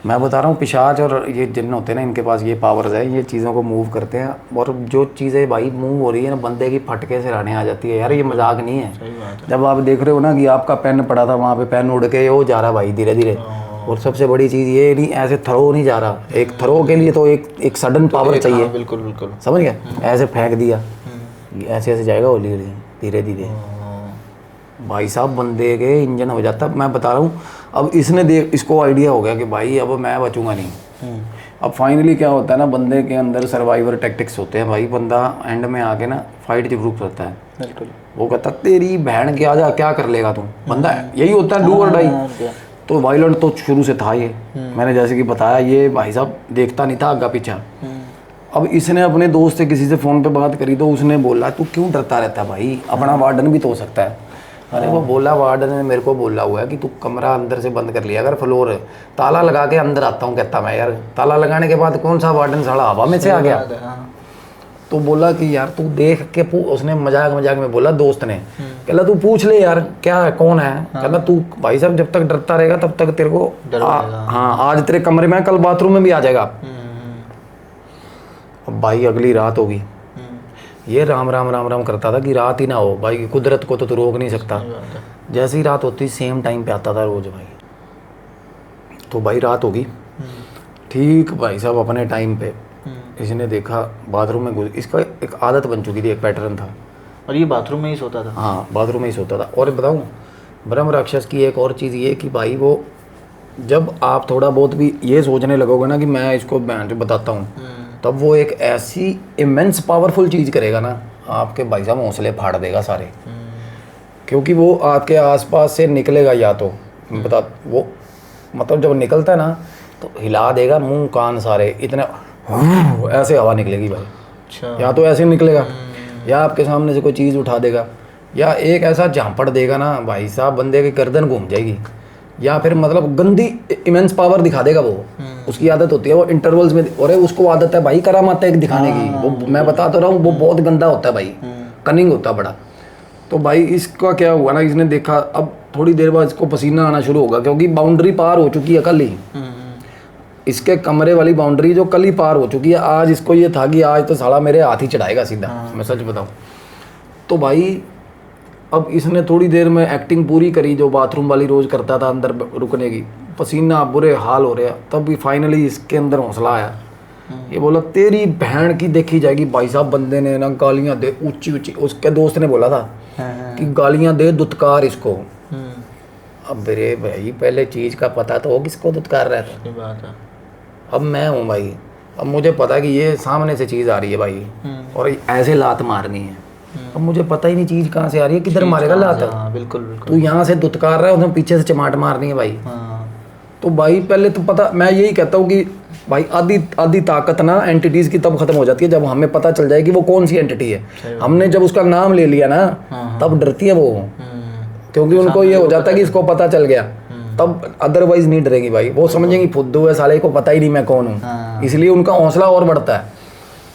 A: मैं बता रहा हूँ पिशाच और ये जिन्न होते हैं ना, इनके पास ये पावर्स है, ये चीज़ों को मूव करते हैं। और जो चीज़ें भाई मूव हो रही है ना, बंदे की फटके से रहने आ जाती है यार, ये मजाक नहीं है।
B: सही बात है।
A: जब आप देख रहे हो ना कि आपका पेन पड़ा था वहाँ पे, पेन उड़ के वो जा रहा भाई धीरे धीरे। और सबसे बड़ी चीज़ ये नहीं, ऐसे थ्रो नहीं जा रहा, एक थ्रो के लिए तो एक सडन पावर चाहिए।
B: बिल्कुल बिल्कुल,
A: समझ गया, ऐसे फेंक दिया, ऐसे ऐसे जाएगा हौली हौली धीरे धीरे। भाई साहब बंदे के इंजन हो जाता। मैं बता रहा हूँ, अब इसने देख, इसको आइडिया हो गया कि भाई अब मैं बचूंगा नहीं। अब फाइनली क्या होता है ना, बंदे के अंदर सर्वाइवर टैक्टिक्स होते हैं भाई। बंदा एंड में आके ना फाइट जरूर करता है।
B: बिल्कुल।
A: वो कहता तेरी बहन के आजा, क्या कर लेगा तू, बंदा यही होता है, डू और डाई। तो वायलेंट तो शुरू से था ये, मैंने जैसे कि बताया, ये भाई साहब देखता नहीं था आगा पीछा। अब इसने अपने दोस्त से किसी से फ़ोन पे बात करी तो उसने बोला तू क्यों डरता रहता है भाई, अपना वार्डन भी तो हो सकता है। अरे वो बोला वार्डन ने मेरे को बोला हुआ है कि तू कमरा अंदर से बंद कर लिया, अगर फ्लोर ताला लगा के अंदर आता हूँ। कहता मैं यार ताला लगाने के बाद कौन सा वार्डन साला हवा में से आ गया। तो बोला कि यार तू देख के उसने मजाक में बोला दोस्त ने, कहला तू पूछ ले यार क्या है कौन है। कहला तू भाई साहब जब तक डरता रहेगा तब तक तेरे को हाँ आज तेरे कमरे में, कल बाथरूम में भी आ जाएगा। अब भाई अगली रात होगी, ये राम राम राम राम करता था कि रात ही ना हो भाई, कुदरत को तो तू रोक नहीं सकता। जैसे ही रात होती सेम टाइम पे आता था रोज भाई। तो भाई रात होगी ठीक भाई साहब अपने टाइम पे इसने देखा बाथरूम में इसका एक आदत बन चुकी थी, एक पैटर्न था।
B: और ये बाथरूम में ही सोता था? हाँ
A: बाथरूम में ही सोता था। और बताऊँ ब्रह्म राक्षस की एक और चीज़ ये कि भाई वो जब आप थोड़ा बहुत भी ये सोचने लगोगे ना कि मैं इसको बताता हूँ, तब वो एक ऐसी इमेंस पावरफुल चीज़ करेगा ना, आपके भाई साहब हौसले फाड़ देगा सारे। क्योंकि वो आपके आसपास से निकलेगा, या तो बता वो मतलब जब निकलता है ना तो हिला देगा मुंह कान सारे, इतने ऐसे हवा निकलेगी भाई।
B: अच्छा।
A: या तो ऐसे निकलेगा, या आपके सामने से कोई चीज़ उठा देगा, या एक ऐसा झांपड़ देगा ना भाई साहब बंदे की गर्दन घूम जाएगी, या फिर मतलब गंदी इमेंस पावर दिखा देगा वो। उसकी आदत होती है वो इंटरवल्स में, और उसको आदत है भाई करामात एक दिखाने की। वो मैं बता तो रहा हूँ वो बहुत गंदा होता है भाई, कनिंग होता है बड़ा। तो भाई इसका क्या हुआ ना, इसने देखा अब थोड़ी देर बाद इसको पसीना आना शुरू होगा, क्योंकि बाउंड्री पार हो चुकी है कल ही। इसके कमरे वाली बाउंड्री जो कल ही पार हो चुकी है। आज इसको ये था कि आज तो साला मेरे हाथ ही चढ़ाएगा सीधा, मैं सच बताऊँ। तो भाई अब इसने थोड़ी देर में एक्टिंग पूरी करी जो बाथरूम वाली रोज करता था अंदर रुकने की, पसीना बुरे हाल हो रहे हैं। तब भी फाइनली इसके अंदर हौसला आया, ये बोला तेरी बहन की देखी जाएगी। भाई साहब बंदे ने ना गालियां दे ऊंची ऊंची, उसके दोस्त ने बोला था कि गालियां दे दुत्कार इसको। अब रे भाई पहले चीज़ का पता तो हो किसको दुत्कार रहा था।
B: ये बात है।
A: अब मैं हूँ भाई, अब मुझे पता है कि ये सामने से चीज़ आ रही है भाई और ऐसे लात मारनी है। अब मुझे पता ही नहीं चीज़ कहाँ से आ रही है, किधर मारेगा लात।
B: हाँ बिल्कुल बिल्कुल।
A: तू यहाँ से दुत्कार रहा है, उसमें पीछे से चमाट मारनी है भाई।
B: हाँ
A: तो भाई पहले तो पता, मैं यही कहता हूँ कि भाई आधी आधी ताकत ना एंटिटीज़ की तब खत्म हो जाती है जब हमें पता चल जाए कि वो कौन सी एंटिटी है। हमने जब उसका नाम ले लिया ना तब डरती है वो, क्योंकि उनको ये हो जाता है कि इसको पता चल गया, तब अदरवाइज नहीं डरेगी भाई। वो समझेंगी फुद्दू है साले को पता ही नहीं मैं कौन हूँ, इसलिए उनका हौसला और बढ़ता है।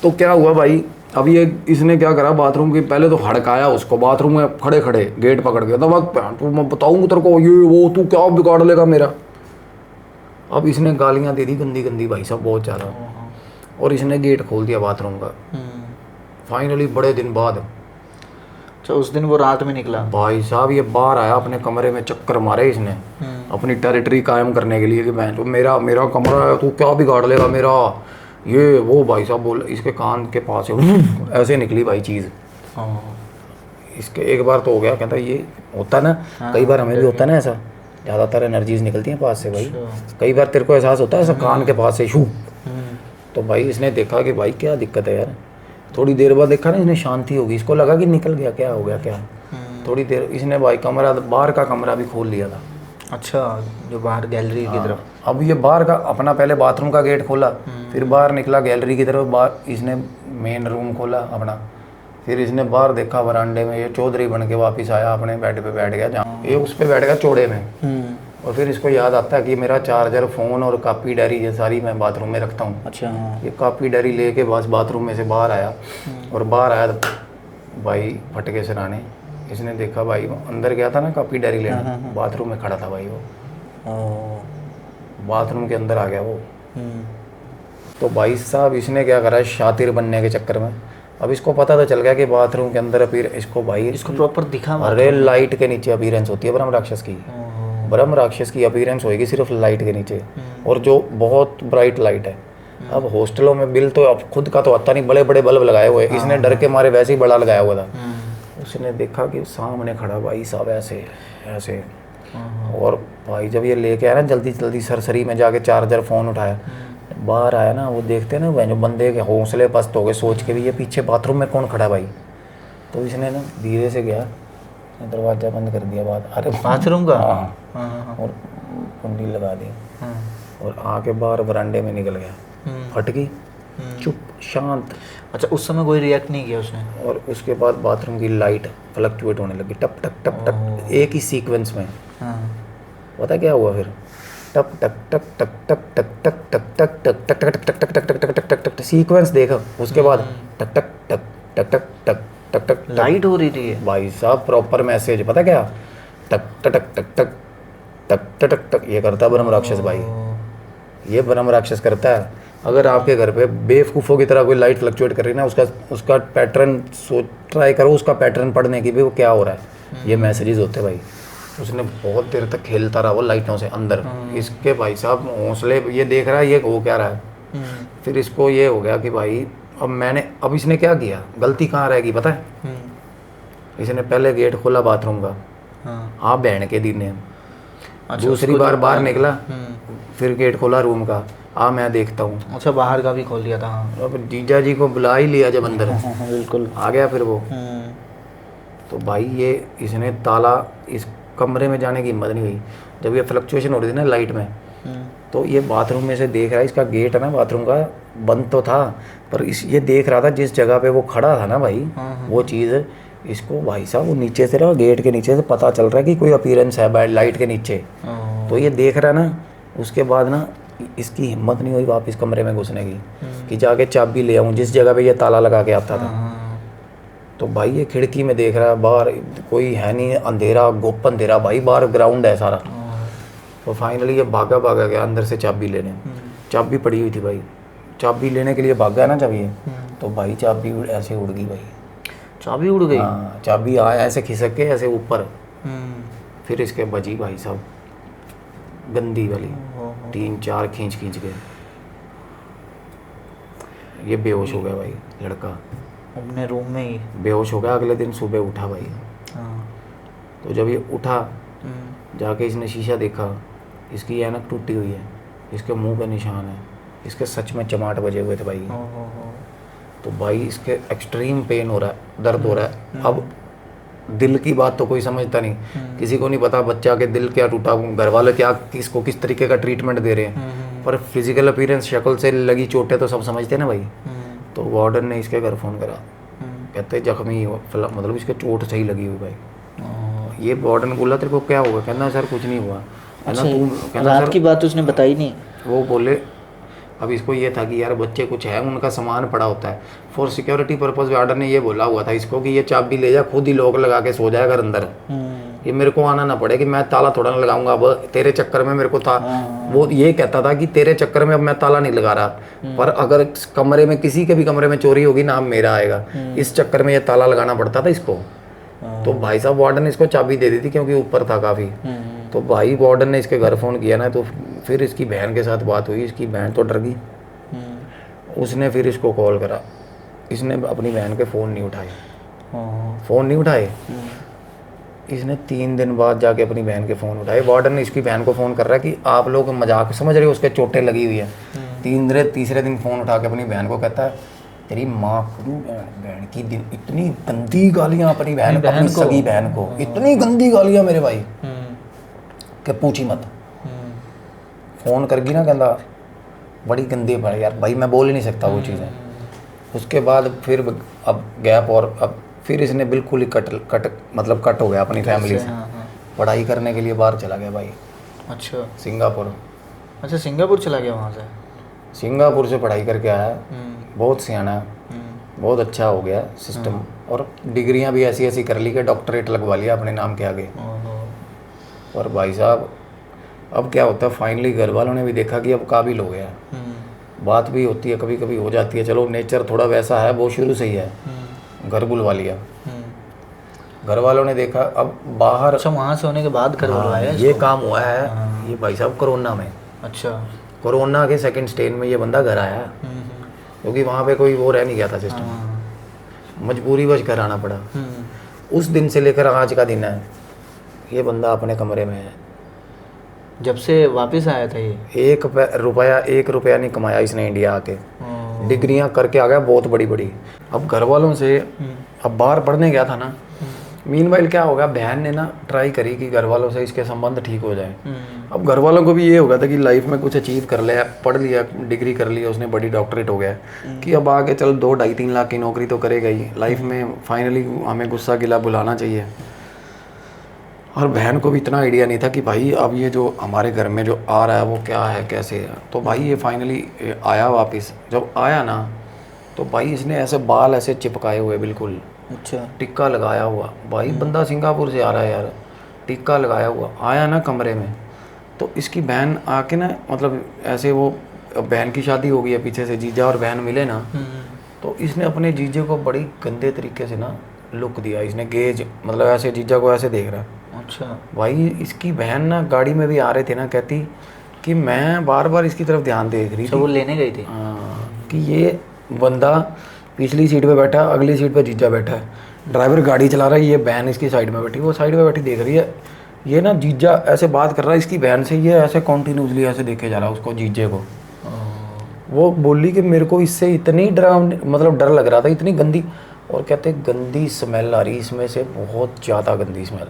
A: तो क्या हुआ भाई, अब ये इसने क्या करा, बाथरूम की पहले तो हड़काया उसको, बाथरूम में खड़े खड़े गेट पकड़ के, तो मैं बताऊंगा तेरे को ये वो, तू क्या बिगाड़ लेगा मेरा। अब इसने गालियां दे दी गंदी गंदी भाई साहब, बहुत ज़्यादा, और इसने गेट खोल दिया बाथरूम का। फाइनली बड़े दिन बाद,
B: अच्छा उस दिन वो रात में निकला
A: भाई साहब ये बाहर आया, अपने कमरे में चक्कर मारे इसने अपनी टेरिटरी कायम करने के लिए कि मैं तो मेरा मेरा कमरा है, तू क्या बिगाड़ लेगा मेरा, ये वो। भाई साहब बोल, इसके कान के पास से ऐसे निकली भाई चीज़। इसके एक बार तो हो गया, कहता ये होता ना, कई बार हमें भी होता ना ऐसा, ज़्यादातर एनर्जीज निकलती हैं पास से भाई। कई बार तेरे को एहसास होता है ऐसा कान के पास से शू। तो भाई इसने देखा कि भाई क्या दिक्कत है यार, थोड़ी देर बाद देखा ना इसने शांति होगी, इसको लगा कि निकल गया, क्या हो गया क्या। थोड़ी देर इसने भाई कमरा, बाहर का कमरा भी खोल लिया था।
B: अच्छा जो बाहर गैलरी की तरफ।
A: अब ये बाहर का अपना पहले बाथरूम का गेट खोला, फिर बाहर निकला गैलरी की तरफ, बाहर इसने मेन रूम खोला अपना, फिर इसने बाहर देखा वरांडे में, ये चौधरी बन के वापस आया, अपने बेड पे बैठ गया, जहाँ ये उस पे बैठ गया चौड़े में। और फिर इसको याद आता है कि मेरा चार्जर, फ़ोन और कापी डायरी ये सारी मैं बाथरूम में रखता हूँ।
B: अच्छा हाँ।
A: ये कापी डायरी लेके बस बाथरूम में से बाहर आया, और बाहर आया तो भाई फटके से राने, इसने देखा भाई वो अंदर गया था ना कापी डायरी लेने, बाथरूम में खड़ा था भाई वो, बाथरूम के अंदर आ गया वो। तो भाई साहब इसने क्या करा, शातिर बनने के चक्कर में, अब इसको पता तो चल गया कि बाथरूम के अंदर फिर इसको भाई,
B: इसको प्रॉपर दिखा।
A: अरे लाइट के नीचे अपीयरेंस होती है ब्रह्म राक्षस की। ब्रह्म राक्षस की अपीयरेंस होगी सिर्फ लाइट के नीचे, और जो बहुत ब्राइट लाइट है। अब हॉस्टलों में बिल तो अब खुद का तो आता नहीं, बड़े बड़े बल्ब लगाए हुए, इसने डर के मारे वैसे ही बड़ा लगाया हुआ था। उसने देखा कि सामने खड़ा भाई साहब ऐसे ऐसे, और भाई जब ये लेके आया ना जल्दी जल्दी सरसरी में जाके चार्जर फ़ोन उठाया, बाहर आया ना, वो देखते ना वह जो बंदे के हौसले पस्त हो गए, सोच के भी ये पीछे बाथरूम में कौन खड़ा भाई। तो इसने ना धीरे से गया, दरवाज़ा बंद कर दिया, बात अरे
B: बाथरूम का,
A: हाँ, और कुंडी लगा दी, और आके बाहर बरांडे में निकल गया, फट गई, चुप शांत।
B: अच्छा उस समय कोई रिएक्ट नहीं किया उसने।
A: और उसके बाद बाथरूम की लाइट फ्लक्चुएट होने लगी, टप टक टप टक, एक ही सीक्वेंस में। पता क्या हुआ फिर, टक टक टक टक टक टक टक टक टक टक टक टक टक टक टक टक टक टक टक सीक्वेंस देखा। उसके बाद टक टक टक टक टक टक टक टक
B: लाइट हो रही थी
A: भाई साहब, प्रॉपर मैसेज। पता क्या, टक टक टक टक टक टक टक टक, ये करता ब्रह्म राक्षस भाई, ये ब्रह्म राक्षस करता है। अगर आपके घर पे बेवकूफ़ों की तरह कोई लाइट फ्लक्चुएट कर रही है ना, उसका पैटर्न ट्राई करो, उसका पैटर्न पढ़ने की भी वो क्या हो रहा है, ये मैसेजेस होते हैं भाई। उसने बहुत देर तक खेलता रहा वो लाइटों से अंदर, इसके भाई साहब हौसले, ये देख रहा है ये हो क्या रहा है। फिर इसको ये हो गया कि भाई अब इसने क्या किया, गलती कहाँ रहेगी पता है। इसने पहले गेट खोला बाथरूम का, आप बहन के दिन ने, दूसरी बार बाहर निकला, फिर गेट खोला रूम का, मैं देखता हूँ।
B: अच्छा बाहर का भी खोल लिया था।
A: अब जीजा जी को बुला ही लिया जब अंदर,
B: बिल्कुल
A: आ गया फिर वो। तो भाई ये इसने ताला, इस कमरे में जाने की हिम्मत नहीं हुई। जब ये फ्लक्चुएशन हो रही थी ना लाइट में, तो ये बाथरूम में से देख रहा है, इसका गेट है ना बाथरूम का बंद तो था, पर ये देख रहा था जिस जगह पे वो खड़ा था ना भाई, वो चीज़ इसको भाई साहब वो नीचे से ना, गेट के नीचे से पता चल रहा है कि कोई अपीयरेंस है लाइट के नीचे। तो ये देख रहा है ना, उसके बाद ना इसकी हिम्मत नहीं हुई वापस कमरे में घुसने की, कि जाके चाबी ले आऊँ जिस जगह पे ये ताला लगा के आता था। तो भाई ये खिड़की में देख रहा है, बाहर कोई है नहीं, अंधेरा गोप अंधेरा भाई, बाहर ग्राउंड है सारा। तो फाइनली ये भागा गया अंदर से चाबी लेने, चाबी पड़ी हुई थी भाई, चाबी लेने के लिए भागा ना जब ये, तो भाई चाबी ऐसे उड़ गई भाई,
B: चाबी उड़ गई।
A: हाँ चाबी आया ऐसे खिसक के ऐसे ऊपर, फिर इसके बजी भाई साहब गंदी वाली 3-4 खींच के, ये बेहोश हो गया भाई लड़का,
B: अपने रूम में ही
A: बेहोश हो गया। अगले दिन सुबह उठा भाई, तो जब ये उठा जाके इसने शीशा देखा, इसकी ऐनक टूटी हुई है, इसके मुंह पे निशान है, इसके सच में चमाट बजे हुए थे भाई। तो भाई इसके एक्सट्रीम पेन हो रहा है, दर्द हो रहा है। अब दिल की बात तो कोई समझता नहीं, किसी को नहीं पता बच्चा के दिल क्या टूटा, घर वाले क्या किसको किस तरीके का ट्रीटमेंट दे रहे हैं, पर फिजिकल अपीयरेंस शक्ल से लगी चोटें तो सब समझते हैं ना भाई। तो वार्डन ने इसके घर फ़ोन करा, कहते जख्मी मतलब इसके चोट सही लगी हुई भाई। ये वार्डन बोला तेरे को क्या हुआ, कहना सर कुछ नहीं हुआ।
B: अच्छा, रात की बात उसने बताई नहीं?
A: वो बोले अब इसको ये था कि यार बच्चे कुछ है, उनका सामान पड़ा होता है, फॉर सिक्योरिटी पर्पज वार्डन ने ये बोला हुआ था इसको कि ये चाबी ले जा, खुद ही लॉक लगा के सो जाएगा अंदर, ये मेरे को आना ना पड़े कि मैं ताला थोड़ा ना लगाऊंगा अब तेरे चक्कर में मेरे को था। वो ये कहता था कि तेरे चक्कर में अब मैं ताला नहीं लगा रहा, पर अगर कमरे में किसी के भी कमरे में चोरी होगी नाम मेरा आएगा, इस चक्कर में ये ताला लगाना पड़ता था इसको। तो भाई साहब वार्डन ने इसको चाबी दे दी थी क्योंकि ऊपर था काफ़ी। तो भाई वार्डन ने इसके घर फ़ोन किया ना, तो फिर इसकी बहन के साथ बात हुई, इसकी बहन तो डर गई। उसने फिर इसको कॉल करा, इसने अपनी बहन के फ़ोन नहीं उठाए, फ़ोन नहीं उठाए। इसने 3 दिन बाद जाके अपनी बहन के फ़ोन उठाए। वार्डन ने इसकी बहन को फ़ोन कर रहा है कि आप लोग मजाक समझ रहे हो, उसके चोटें लगी हुई है। तीसरे दिन फ़ोन उठा के अपनी बहन को कहता है तेरी माँ बहन की दिन इतनी गंदी गालियाँ अपनी बहन अपनी सगी बहन को, इतनी गंदी गालियाँ मेरे भाई कि पूछी मत। फ़ोन करगी ना कहता बड़ी गंदी पड़ी यार भाई, मैं बोल ही नहीं सकता वो चीज़ें। उसके बाद फिर अब गैप, और अब फिर इसने बिल्कुल ही कट हो गया अपनी फैमिली से। पढ़ाई करने के लिए बाहर चला गया भाई।
B: अच्छा,
A: सिंगापुर।
B: अच्छा, सिंगापुर चला गया वहाँ से?
A: सिंगापुर से पढ़ाई करके आया, बहुत सियाना है, बहुत अच्छा हो गया सिस्टम, और डिग्रियां भी ऐसी ऐसी कर ली कि डॉक्टरेट लगवा लिया अपने नाम के आगे। और भाई साहब अब क्या होता है, फाइनली घर वालों ने भी देखा कि अब काबिल हो गया। बात भी होती है, कभी कभी हो जाती है, चलो नेचर थोड़ा वैसा है, वो शुरू से ही है। घर बुलवा लिया, घर वालों ने देखा अब बाहर।
B: अच्छा, वहाँ से होने के बाद घर बुलवाया?
A: ये काम हुआ है ये भाई साहब कोरोना में।
B: अच्छा,
A: कोरोना के सेकंड स्टेज में ये बंदा घर आया, क्योंकि वहाँ पे कोई वो रह नहीं गया था सिस्टम, मजबूरीवश घर आना पड़ा। उस दिन से लेकर आज का दिन है, ये बंदा अपने कमरे में है।
B: जब से वापस आया था ये?
A: 1 रुपया नहीं कमाया इसने इंडिया आके, डिग्रियां करके आ गया बहुत बड़ी बड़ी। अब घर वालों से, अब बाहर पढ़ने गया था ना, मीनवाइल क्या होगा, बहन ने ना ट्राई करी कि घर वालों से इसके संबंध ठीक हो जाए। अब घर वालों को भी ये हो गया था कि लाइफ में कुछ अचीव कर लिया, पढ़ लिया, डिग्री कर लिया उसने, बड़ी डॉक्टरेट हो गया कि अब आगे चल 2-2.5-3 लाख की नौकरी तो करेगा ही लाइफ में, फाइनली हमें गुस्सा गिला बुलाना चाहिए। और बहन को भी इतना आइडिया नहीं था कि भाई अब ये जो हमारे घर में जो आ रहा है वो क्या है कैसे है। तो भाई ये फाइनली आया वापस। जब आया ना तो भाई इसने ऐसे बाल ऐसे चिपकाए हुए बिल्कुल,
B: अच्छा,
A: टिक्का लगाया हुआ। भाई बंदा सिंगापुर से आ रहा है यार, टिक्का लगाया हुआ आया ना कमरे में। तो इसकी बहन आके ना, मतलब ऐसे वो बहन की शादी हो गई है पीछे से, जीजा और बहन मिले ना, तो इसने अपने जीजे को बड़ी गंदे तरीके से ना लुक दिया इसने, गेज, मतलब ऐसे जीजा को ऐसे देख रहा है।
B: अच्छा
A: भाई इसकी बहन ना गाड़ी में भी आ रहे थे ना, कहती कि मैं बार बार इसकी तरफ ध्यान देख रही थी।
B: वो लेने गई थी
A: कि ये बंदा पिछली सीट पे बैठा, अगली सीट पे जीजा बैठा है, ड्राइवर गाड़ी चला रहा है, ये बहन इसकी साइड में बैठी, वो साइड में बैठी देख रही है। ये ना जीजा ऐसे बात कर रहा है इसकी बहन से, ये ऐसे कॉन्टीन्यूसली ऐसे देखे जा रहा है उसको, जीजे को। वो बोली कि मेरे को इससे इतनी मतलब डर लग रहा था, इतनी गंदी, और कहते गंदी स्मेल आ रही इसमें से, बहुत ज़्यादा गंदी स्मेल,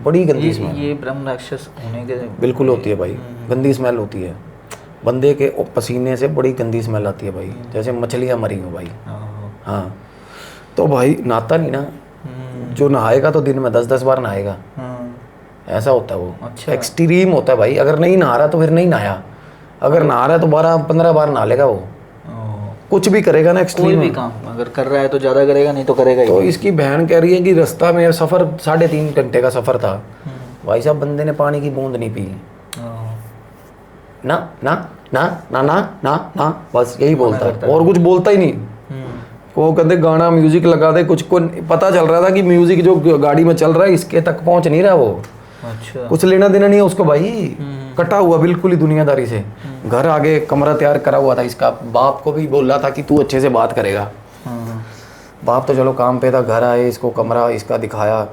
A: बड़ी गंदी स्मेल।
B: ये ब्रह्म राक्षस होने के
A: बिल्कुल होती है भाई, गंदी स्मेल होती है। बंदे के पसीने से बड़ी गंदी स्मेल आती है भाई, जैसे मछलियाँ मरी हो भाई। हाँ, तो भाई नहाता नहीं ना, जो नहाएगा तो दिन में 10-10 बार नहाएगा, ऐसा होता है वो।
B: अच्छा,
A: एक्सट्रीम होता है भाई। अगर नहीं नहा रहा तो फिर नहीं नहाया, अगर नहा रहा है तो 12-15 बार नहा लेगा वो। कुछ भी करेगा ना, एक्सट्रीम
B: कोई भी काम अगर कर रहा है तो ज़्यादा करेगा, नहीं तो करेगा ही।
A: तो इसकी बहन कह रही है कि रास्ता में सफ़र 3.5 घंटे का सफ़र था, भाई साहब बंदे ने पानी की बूंद नहीं पी। ना ना ना ना ना ना ना, बस यही बोलता है और कुछ बोलता ही नहीं। वो कहते गाना म्यूजिक लगा दे, कुछ को पता चल रहा था कि म्यूजिक जो गाड़ी में चल रहा है इसके तक पहुंच नहीं रहा वो।
B: अच्छा,
A: कुछ लेना देना नहीं है उसको भाई, कटा हुआ बिल्कुल ही दुनियादारी से। घर आगे कमरा तैयार करा हुआ था इसका, बाप को भी बोला था कि तू अच्छे से बात करेगा। बाप तो चलो काम पे था, घर आए, इसको कमरा इसका दिखाया,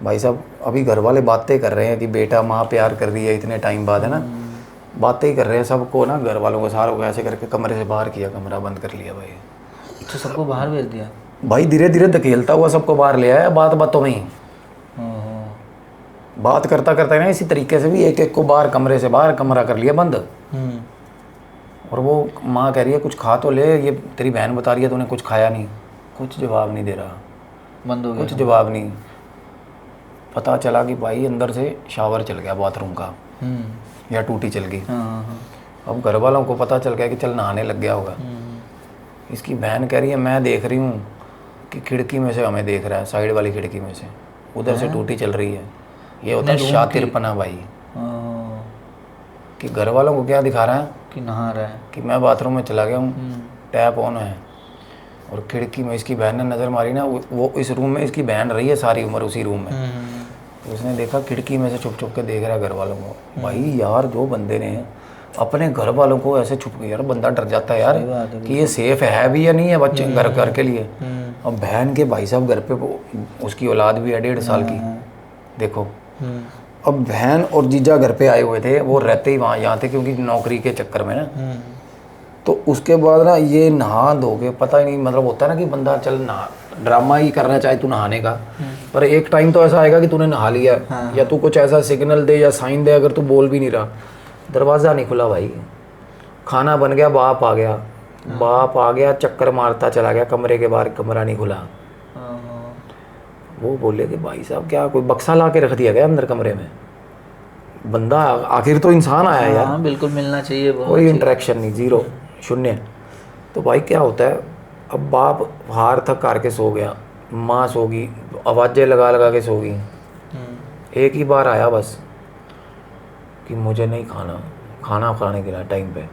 A: भाई साहब अभी घर वाले बातें कर रहे हैं कि बेटा माँ प्यार कर रही है इतने टाइम बाद, है ना, बातें ही कर रहे हैं सबको ना, घर वालों को सारों को ऐसे करके कमरे से बाहर किया, कमरा बंद कर लिया भाई।
B: तो सबको बाहर भेज दिया?
A: भाई धीरे धीरे धकेलता हुआ सबको बाहर ले आया, बात बातों में ही। बात करता करता ना इसी तरीके से भी एक एक को बाहर, कमरे से बाहर, कमरा कर लिया बंद। और वो माँ कह रही है कुछ खा तो ले, ये तेरी बहन बता रही है तूने कुछ खाया नहीं, कुछ जवाब नहीं दे रहा,
B: बंद हो गया,
A: कुछ जवाब नहीं। पता चला कि भाई अंदर से शावर चल गया बाथरूम का, या टूटी चल गई। अब घर वालों को पता चल गया कि चल नहाने लग गया होगा। इसकी बहन कह रही है मैं देख रही हूँ कि खिड़की में से हमें देख रहा है, साइड वाली खिड़की में से उधर से टूटी चल रही है। ये होता है शातिरपना भाई, कि घर वालों को क्या दिखा रहा है
B: कि नहा रहा है,
A: कि मैं बाथरूम में चला गया हूँ, टैप ऑन है, और खिड़की में इसकी बहन ने नज़र मारी ना, वो इस रूम में इसकी बहन रही है सारी उम्र उसी रूम में, तो उसने देखा खिड़की में से छुप छुप के देख रहा है घर वालों को। भाई यार जो बंदे ने अपने घर वालों को ऐसे छुप के, यार बंदा डर जाता है यार कि ये सेफ है भी या नहीं है बच्चे घर के लिए। अब बहन के भाई साहब घर पे उसकी औलाद भी है 1.5 साल की, देखो। अब बहन और जीजा घर पे आए हुए थे, वो रहते ही वहाँ यहाँ थे क्योंकि नौकरी के चक्कर में ना। तो उसके बाद ना ये नहा धो के, पता ही नहीं, मतलब होता है ना कि बंदा चल नहा, ड्रामा ही करना चाहे तू नहाने का, पर एक टाइम तो ऐसा आएगा कि तूने नहा लिया, या तू कुछ ऐसा सिग्नल दे या साइन दे, अगर तू बोल भी नहीं रहा। दरवाज़ा नहीं खुला भाई, खाना बन गया, बाप आ गया, बाप आ गया, चक्कर मारता चला गया कमरे के बाहर, कमरा नहीं खुला। वो बोले कि भाई साहब क्या कोई बक्सा ला के रख दिया गया अंदर कमरे में, बंदा आखिर तो इंसान आया यार,
B: बिल्कुल मिलना चाहिए,
A: कोई इंटरेक्शन नहीं, जीरो, शून्य। तो भाई क्या होता है, अब बाप हार थक कर के सो गया, माँ सो गई, आवाज़ें लगा लगा के सो गई। एक ही बार आया बस कि मुझे नहीं खाना, खाना खाने के लिए टाइम पे।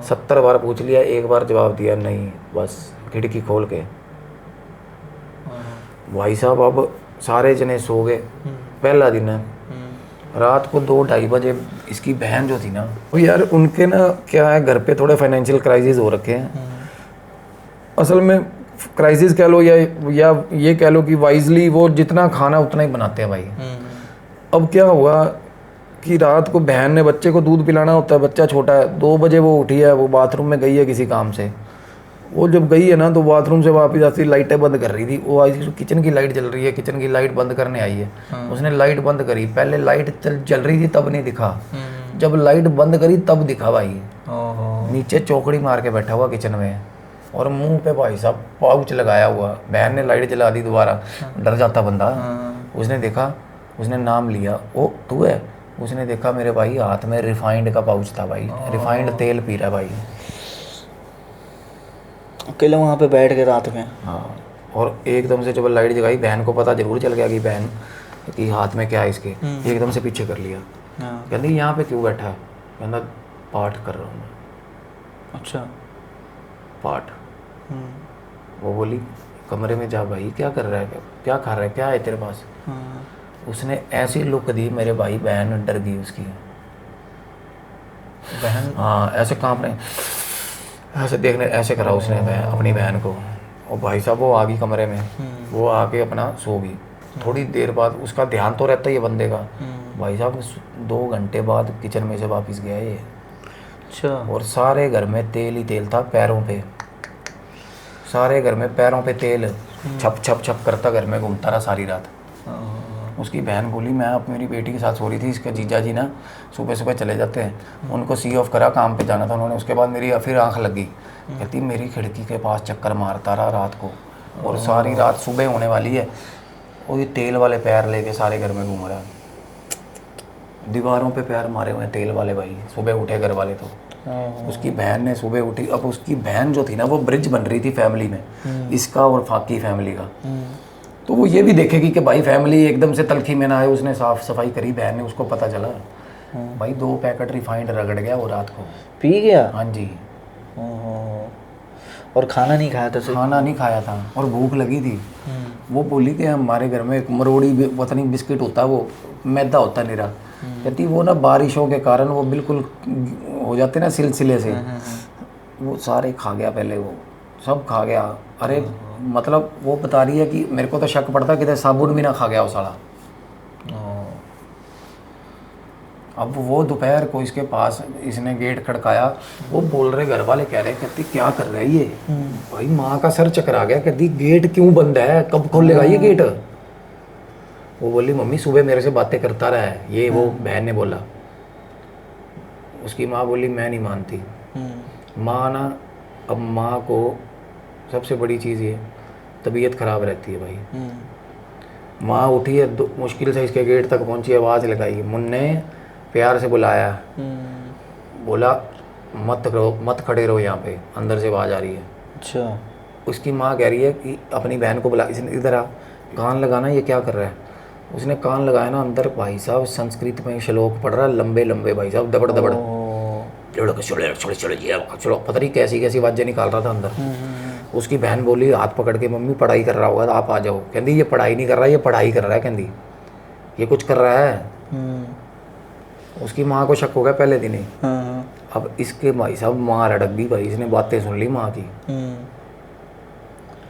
A: 70 बार पूछ लिया, एक बार जवाब दिया नहीं, बस खिड़की खोल के। भाई साहब अब सारे जने सो गए, पहला दिन है। रात को 2-2:30 बजे इसकी बहन जो थी ना, वो यार उनके ना क्या है, घर पे थोड़े फाइनेंशियल क्राइसिस हो रखे हैं। असल में क्राइसिस कह लो या ये कह लो कि वाइजली वो जितना खाना उतना ही बनाते हैं भाई। अब क्या हुआ कि रात को बहन ने बच्चे को दूध पिलाना होता है, बच्चा छोटा है, 2 बजे वो उठी है, वो बाथरूम में गई है किसी काम से। वो जब गई है ना तो बाथरूम से वापस आती लाइटें बंद कर रही थी, वो आई किचन की लाइट जल रही है, किचन की लाइट बंद करने आई है। उसने लाइट बंद करी, पहले लाइट जल रही थी तब नहीं दिखा, जब लाइट बंद करी तब दिखा भाई। नीचे चौकड़ी मार के बैठा हुआ किचन में, और मुंह पे भाई साहब पाउच लगाया हुआ। बहन ने लाइट जला दी दोबारा, डर जाता बंदा। उसने देखा, उसने नाम लिया, ओ तू है? उसने देखा मेरे भाई हाथ में रिफाइंड का पाउच था भाई, रिफाइंड तेल पी रहा भाई
B: अकेले वहाँ पे बैठ के रात में।
A: हाँ, और एकदम से जब लाइट जगाई, बहन को पता जरूर चल गया कि बहन कि हाथ में क्या है इसके। एकदम से पीछे कर लिया, कहती यहाँ पे क्यों बैठा है? कहना पाठ कर रहा हूँ मैं।
B: अच्छा,
A: पाठ? वो बोली कमरे में जा भाई, क्या कर रहा है, क्या खा रहा है, क्या है तेरे पास? उसने ऐसी लुक दी मेरे भाई, बहन डर गई उसकी
B: बहन।
A: हाँ, ऐसे कांप रहे, ऐसे देखने, ऐसे करा उसने अपनी बहन को। और भाई साहब वो आ गई कमरे में, वो आके अपना सो गई। थोड़ी देर बाद उसका ध्यान तो रहता ही है बंदे का। भाई साहब 2 घंटे बाद किचन में से वापस गया ये।
B: अच्छा। और
A: सारे घर में तेल ही तेल था, पैरों पे, सारे घर में पैरों पे तेल छप छप छप करता घर में घूमता रहा सारी रात। उसकी बहन बोली मैं अब मेरी बेटी के साथ सो रही थी, इसके जीजा जी ना सुबह सुबह चले जाते हैं, उनको सी ऑफ करा, काम पे जाना था उन्होंने। उसके बाद मेरी फिर आंख लगी, कहती मेरी खिड़की के पास चक्कर मारता रहा रात को, और सारी रात सुबह होने वाली है, और ये तेल वाले पैर लेके सारे घर में घूम रहा है, दीवारों पे पैर मारे हुए तेल वाले भाई। सुबह उठे घर वाले तो उसकी बहन ने सुबह उठी। अब उसकी बहन जो थी ना, वो ब्रिज बन रही थी फैमिली में, इसका और फाकी फैमिली का। तो वो ये भी देखेगी कि भाई फैमिली एकदम से तलखी में ना आए। उसने साफ सफाई करी बहन ने, उसको पता चला भाई 2 पैकेट रिफाइंड रगड़ गया वो रात को,
B: पी गया।
A: हाँ जी।
B: और खाना नहीं खाया था?
A: खाना नहीं खाया था और भूख लगी थी। वो बोली कि हमारे घर में एक मरोड़ी पता नहीं बिस्किट होता है, वो मैदा होता है निरा। कहती वो ना बारिशों के कारण वो बिल्कुल हो जाते ना सिलसिले से, वो सारे खा गया, पहले वो सब खा गया। अरे मतलब वो बता रही है कि मेरे को तो शक पड़ता कि साबुन भी ना खा गया वो साला। अब वो दोपहर को इसके पास इसने गेट खड़काया, वो बोल रहे घर वाले कह रहे, कहती क्या कर रहा है ये। भाई माँ का सर चकरा गया, कहती गेट क्यों बंद है, कब खोलेगा ये गेट। वो बोली मम्मी सुबह मेरे से बातें करता रहा है ये, वो बहन ने बोला। उसकी माँ बोली मैं नहीं मानती। माँ ना, अब माँ को सबसे बड़ी चीज़ ये तबीयत ख़राब रहती है भाई। माँ उठी है, मुश्किल से इसके गेट तक पहुंची, आवाज़ लगाई, मुन्ने प्यार से बुलाया, बोला मत खड़े रहो यहाँ पे, अंदर से आवाज़ आ रही है।
B: अच्छा।
A: उसकी माँ कह रही है कि अपनी बहन को बुला, इसने इधर आ, कान लगाना, ये क्या कर रहा है। उसने कान लगाया ना, अंदर भाई साहब संस्कृत में श्लोक पढ़ रहा है, लंबे लंबे भाई साहब, दबड़ दबड़, चलो पता नहीं कैसी कैसी आवाज़ें निकाल रहा था अंदर। उसकी बहन बोली हाथ पकड़ के, मम्मी पढ़ाई कर रहा होगा तो आप आ जाओ। कहती ये पढ़ाई नहीं कर रहा, ये पढ़ाई कर रहा है, कहती ये कुछ कर रहा है। उसकी माँ को शक हो गया पहले दिन ही। अब इसके भाई साहब माँ रड़क गई भाई, इसने बातें सुन ली माँ की।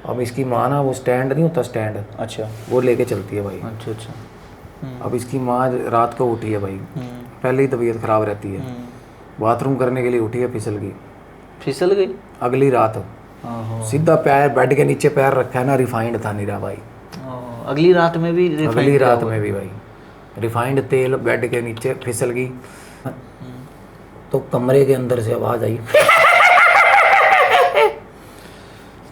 A: अब इसकी माँ ना, वो स्टैंड नहीं होता स्टैंड,
B: अच्छा,
A: वो लेके चलती है भाई।
B: अच्छा अच्छा।
A: अब इसकी माँ रात को उठी है भाई, पहले ही तबीयत ख़राब रहती है, बाथरूम करने के लिए उठी है,
B: फिसल गई
A: अगली रात। सीधा पैर बेड के नीचे पैर रखा है ना, रिफाइंड था नीरा भाई।
B: अगली रात में भी
A: अगली रात में भी भाई रिफाइंड तेल, बेड के नीचे फिसल गई। तो कमरे के अंदर से आवाज़ आई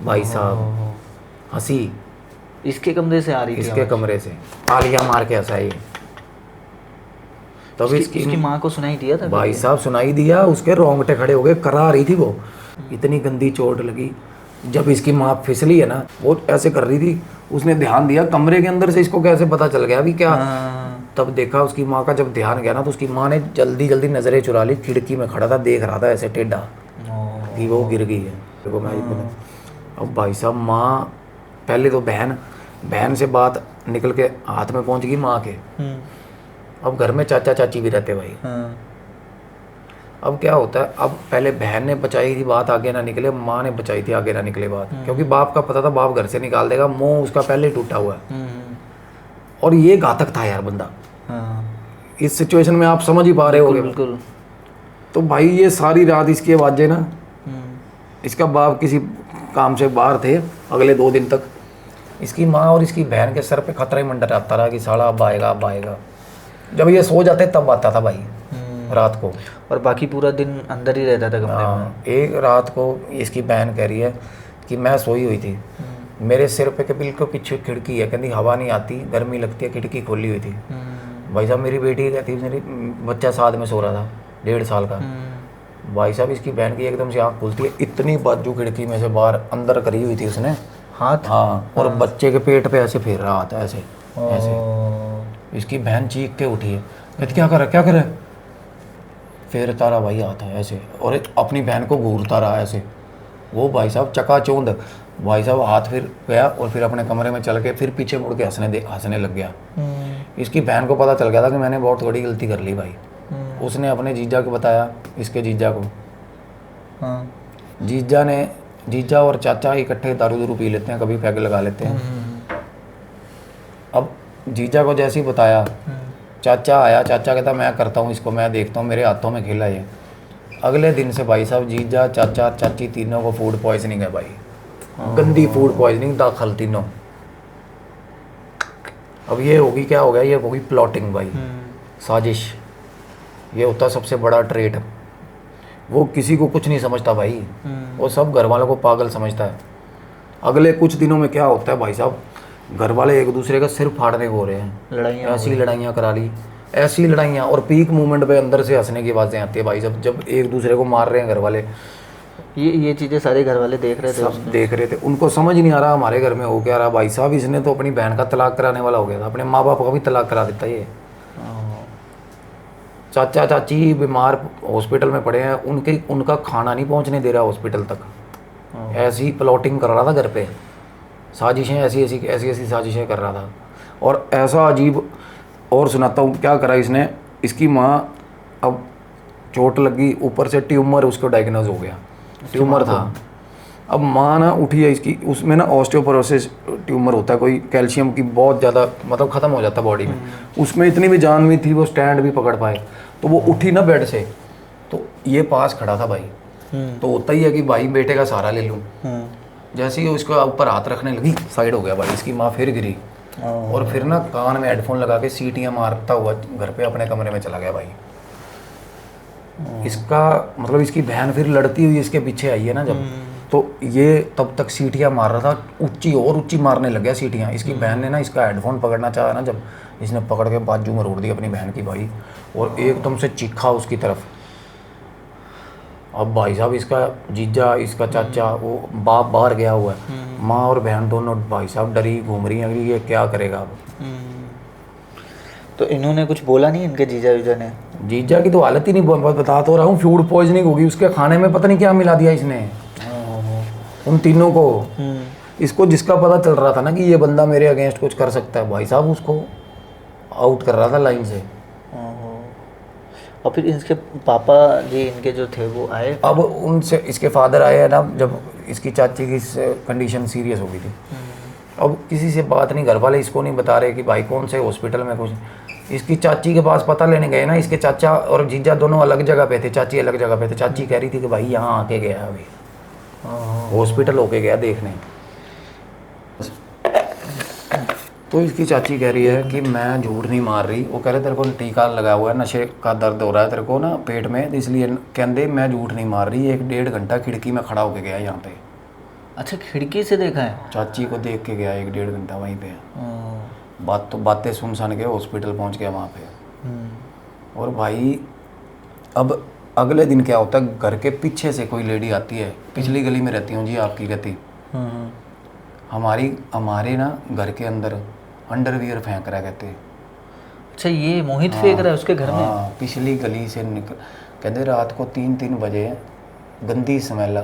A: भाई साहब, हंसी
B: इसके कमरे से आ रही थी,
A: इसके कमरे से तालियां मार के हंसा ये। तब
B: इसकी माँ को सुनाई दिया था
A: भाई साहब, सुनाई दिया, उसके रोंगटे खड़े हो गए, करा रही थी वो, इतनी गंदी चोट लगी। जब इसकी माँ फिसली है ना, वो ऐसे कर रही थी, उसने ध्यान दिया कमरे के अंदर से, इसको कैसे पता चल गया अभी क्या। तब देखा उसकी माँ का, जब ध्यान गया ना, तो उसकी माँ ने जल्दी जल्दी नज़रें चुरा ली, खिड़की में खड़ा था, देख रहा था ऐसे टेढ़ा कि वो गिर गई है। देखो मैं अब भाई साहब, माँ पहले तो बहन से बात निकल के हाथ में पहुंच गई माँ के। अब घर में चाचा चाची भी रहते भाई। अब क्या होता है, अब पहले बहन ने बचाई थी बात आगे ना निकले, माँ ने बचाई थी आगे ना निकले बात, क्योंकि बाप का पता था बाप घर से निकाल देगा, मुंह उसका पहले ही टूटा हुआ है। और ये घातक था यार बंदा। इस सिचुएशन में आप समझ ही पा रहे होगे।
B: बिल्कुल।
A: तो भाई ये सारी रात इसकी आवाज़ें ना, इसका बाप किसी काम से बाहर थे, अगले 2 दिन तक इसकी माँ और इसकी बहन के सर पे खतरा ही मंडराता रहा कि साला अब आएगा अब आएगा। जब ये सो जाते तब आता था भाई रात को,
B: और बाकी पूरा दिन अंदर ही रहता था कमरे में।
A: एक रात को इसकी बहन कह रही है कि मैं सोई हुई थी, मेरे सिर पे के बिल्कुल पीछे खिड़की है, कहती हवा नहीं आती, गर्मी लगती है, खिड़की खोली हुई थी। भाई साहब मेरी बेटी कहती मेरी बच्चा साथ में सो रहा था 1.5 साल का। भाई साहब इसकी बहन की एकदम से आँख खुलती है, इतनी बाजू खिड़की में से बाहर अंदर करी हुई थी उसने
B: हाथ।
A: हाँ, और बच्चे के पेट पे ऐसे फेर रहा था, ऐसे ऐसे। इसकी बहन चीख के उठी है, कहती क्या कर रहा है, फेर तारा भाई आता है ऐसे, और अपनी बहन को घूरता रहा ऐसे। वो भाई साहब चकाचौंध, भाई साहब हाथ फिर गया और फिर अपने कमरे में चल के फिर पीछे मुड़ के हंसने लग गया। इसकी बहन को पता चल गया था कि मैंने बहुत बड़ी गलती कर ली भाई। उसने अपने जीजा को बताया, इसके जीजा को। जीजा और चाचा इकट्ठे दारू पी लेते हैं, कभी पैग लगा लेते हैं। अब जीजा को जैसे ही बताया, चाचा आया, चाचा कहता मैं करता हूँ इसको, मैं देखता हूँ, मेरे हाथों में खेला ये। अगले दिन से भाई साहब जीजा चाचा चाची तीनों को फूड पॉइजनिंग है भाई, गंदी फूड पॉइजनिंग, दाखिल तीनों। अब ये होगी, क्या हो गया, ये होगी प्लॉटिंग भाई, साजिश। ये होता है सबसे बड़ा ट्रेट। वो किसी को कुछ नहीं समझता भाई, वो सब घर वालों को पागल समझता है। अगले कुछ दिनों में क्या होता है भाई साहब, घर वाले एक दूसरे का सिर फाड़ने को हो रहे हैं, ऐसी लड़ाइयाँ करा ली, ऐसी लड़ाइयाँ। और पीक मोमेंट पे अंदर से हंसने की आवाज़ें आती है भाई साहब, जब एक दूसरे को मार रहे हैं घर वाले।
B: ये चीज़ें सारे घर वाले देख रहे थे,
A: सब देख रहे थे। उनको समझ नहीं आ रहा हमारे घर में हो क्या रहा भाई साहब। इसने तो अपनी बहन का तलाक कराने वाला हो गया था, अपने माँ बाप का भी तलाक करा देता ये। चाचा चाची बीमार हॉस्पिटल में पड़े हैं, उनका खाना नहीं पहुंचने दे रहा हॉस्पिटल तक, ऐसी प्लॉटिंग कर रहा था घर पे, साजिशें ऐसी साजिशें कर रहा था। और ऐसा अजीब, और सुनाता हूँ क्या करा इसने। इसकी माँ, अब चोट लगी, ऊपर से ट्यूमर उसको डायग्नोज हो गया, ट्यूमर था। अब माँ ना उठी है इसकी, उसमें ना ऑस्टियोपोरोसिस ट्यूमर होता है, कोई कैल्शियम की बहुत ज़्यादा मतलब ख़त्म हो जाता है बॉडी में। उसमें इतनी भी जान भी थी, वो स्टैंड भी पकड़ पाए। तो वो उठी ना बेड से, तो ये पास खड़ा था भाई। तो होता ही है कि भाई बेटे का सहारा ले लूँ। जैसे ही उसको ऊपर हाथ रखने लगी, साइड हो गया भाई, इसकी माँ फिर गिरी और फिर ना कान में हेडफोन लगा के सीटियाँ मारता हुआ घर पे अपने कमरे में चला गया भाई। इसका मतलब इसकी बहन फिर लड़ती हुई इसके पीछे आई है ना जब, तो ये तब तक सीटियाँ मार रहा था, ऊंची और ऊंची मारने लग गया सीटियाँ। इसकी बहन ने ना इसका हेडफोन पकड़ना चाहा ना जब, इसने पकड़ के बाजू में रोक दी अपनी बहन की भाई, और एकदम से चीखा उसकी तरफ। अब भाई साहब इसका जीजा, इसका चाचा, वो बाप बाहर गया हुआ है, माँ और बहन दोनों भाई साहब डरी घूम रही हैं कि ये क्या करेगा अब।
B: तो इन्होंने कुछ बोला नहीं, इनके जीजा वीजा ने?
A: जीजा की तो हालत ही नहीं, बता तो रहा हूँ, फूड पॉइजनिंग होगी उसके खाने में, पता नहीं क्या मिला दिया इसने उन तीनों को। इसको जिसका पता चल रहा था ना कि ये बंदा मेरे अगेंस्ट कुछ कर सकता है, भाई साहब उसको आउट कर रहा था लाइन से।
B: और फिर इसके पापा जी इनके जो थे वो आए?
A: अब उनसे इसके फादर आए ना जब इसकी चाची की कंडीशन सीरियस हो गई थी। अब किसी से बात नहीं, घर वाले इसको नहीं बता रहे कि भाई कौन से हॉस्पिटल में कुछ। इसकी चाची के पास पता लेने गए ना, इसके चाचा और जीजा दोनों अलग जगह पे थे, चाची अलग जगह पे थे। चाची कह रही थी कि भाई यहाँ आके गया अभी, हॉस्पिटल होके गया देखने। तो इसकी चाची कह रही है कि मैं झूठ नहीं मार रही। वो कह रहे तेरे को टीका लगा हुआ है, नशे का दर्द हो रहा है तेरे को ना पेट में, इसलिए कहते मैं झूठ नहीं मार रही। 1-1.5 घंटा खिड़की में खड़ा होके गया यहाँ पे।
B: अच्छा, खिड़की से देखा है?
A: चाची को देख के गया 1-1.5 घंटा वहीं पे। बातें सुन के हॉस्पिटल पहुँच गया वहाँ पे। और भाई अब अगले दिन क्या होता है, घर के पीछे से कोई लेडी आती है, पिछली गली में रहती हूँ जी आपकी गति, हमारे ना घर के अंदर अंडरवियर फेंक रहा है कहते।
B: अच्छा, ये मोहित फेंक रहा है उसके घर में?
A: हाँ, पिछली गली से निकल, कहते रात को 3-3 बजे गंदी स्मेल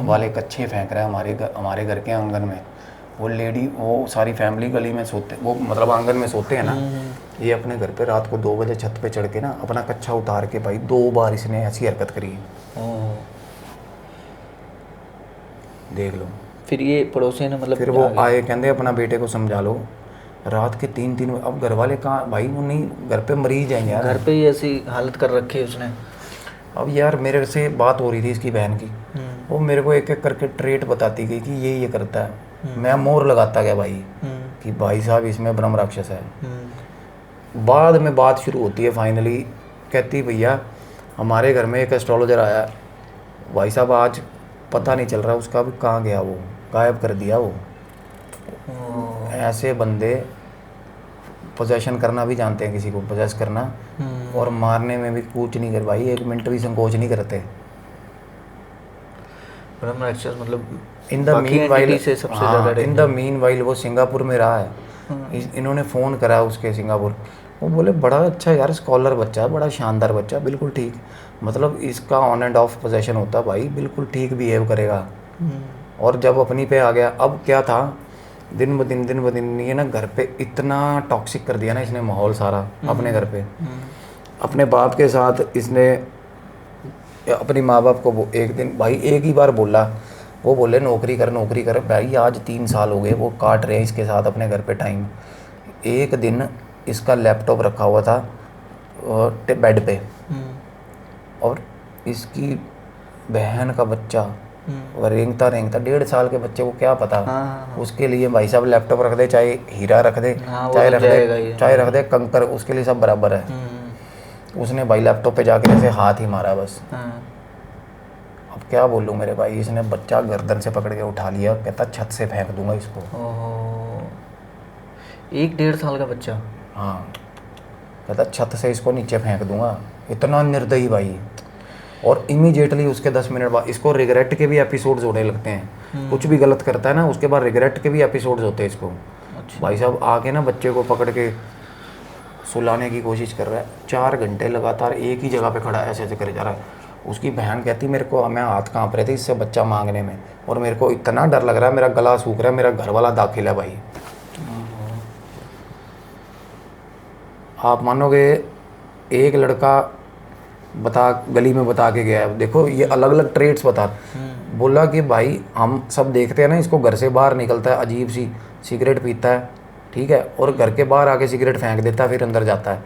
A: वाले कच्छे फेंक रहा है हमारे घर के आंगन में। वो लेडी, वो सारी फैमिली गली में सोते, वो मतलब आंगन में सोते हैं ना, ये अपने घर पे रात को 2 बजे छत पे चढ़ के ना अपना कच्छा उतार के भाई 2 बार इसने ऐसी हरकत करी है। देख लो।
B: फिर ये पड़ोसी ने मतलब
A: फिर वो आए, कहते अपना बेटे को समझा लो। रात के 3-3 अब घर वाले कहाँ भाई, वो नहीं, घर पे मरीज हैं यार,
B: घर पे ही ऐसी हालत कर रखी है उसने।
A: अब यार मेरे से बात हो रही थी इसकी बहन की, वो मेरे को एक एक करके ट्रेट बताती गई कि ये करता है। मैं मोर लगाता गया भाई कि भाई साहब इसमें ब्रह्म राक्षस है। बाद में बात शुरू होती है फाइनली, कहती भैया हमारे घर में एक एस्ट्रोलॉजर आया भाई साहब, आज पता नहीं चल रहा उसका भी कहाँ गया, वो गायब कर दिया वो। ऐसे बंदे पोजेशन करना भी जानते हैं, किसी को पोजेस करना, और मारने में भी कुछ नहीं कर भाई, 1 मिनट भी संकोच नहीं करते।
B: ब्रह्म राक्षस मतलब
A: इन द मीन वाइल वो सिंगापुर में रहा है। इन्होंने फ़ोन करा उसके सिंगापुर, वो बोले बड़ा अच्छा यार स्कॉलर बच्चा है, बड़ा शानदार बच्चा, बिल्कुल ठीक, मतलब इसका ऑन एंड ऑफ पोजेशन होता भाई, बिल्कुल ठीक बिहेव करेगा। और जब अपनी पे आ गया, अब क्या था, दिन ब दिन ये ना घर पे इतना टॉक्सिक कर दिया ना इसने माहौल सारा अपने घर पे। अपने बाप के साथ इसने अपनी माँ बाप को एक दिन भाई एक ही बार बोला, वो बोले नौकरी कर भाई, आज 3 साल हो गए वो काट रहे हैं इसके साथ अपने घर पे टाइम। एक दिन इसका लैपटॉप रखा हुआ था बेड पे, और इसकी बहन का बच्चा और रेंगता 1.5 साल के बच्चे को क्या पता, उसके लिए भाई साहब लैपटॉप रख दे, चाहे हीरा रख दे, चाहे रख दे कंकर, उसके लिए सब बराबर है। उसने भाई लैपटॉप पे जाके ऐसे हाथ ही मारा बस। अब क्या बोलूँ मेरे भाई, इसने बच्चा गर्दन से पकड़ के उठा लिया, कहता छत से फेंक दूंगा इसको।
B: 1.5 साल का बच्चा?
A: हाँ, कहता छत से इसको नीचे फेंक दूंगा, इतना निर्दयी भाई। और इमीडिएटली उसके 10 मिनट बाद इसको रिग्रेट के भी एपिसोड्स होने लगते हैं। कुछ भी गलत करता है ना, उसके बाद रिग्रेट के भी एपिसोड्स होते हैं इसको। अच्छा। भाई साहब आके ना बच्चे को पकड़ के सुलाने की कोशिश कर रहा है, 4 घंटे लगातार एक ही जगह पे खड़ा ऐसे ऐसे करे जा रहा है। उसकी बहन कहती मेरे को, मैं हाथ कांप रहे थे इससे बच्चा मांगने में, और मेरे को इतना डर लग रहा है, मेरा गला सूख रहा है, मेरा घर वाला दाखिल है भाई। आप मानोगे, एक लड़का गली में बता के गया है, देखो ये अलग अलग ट्रेड्स बता, बोला कि भाई हम सब देखते हैं ना इसको, घर से बाहर निकलता है अजीब सी, सिगरेट पीता है, ठीक है, और घर के बाहर आके सिगरेट फेंक देता है, फिर अंदर जाता है।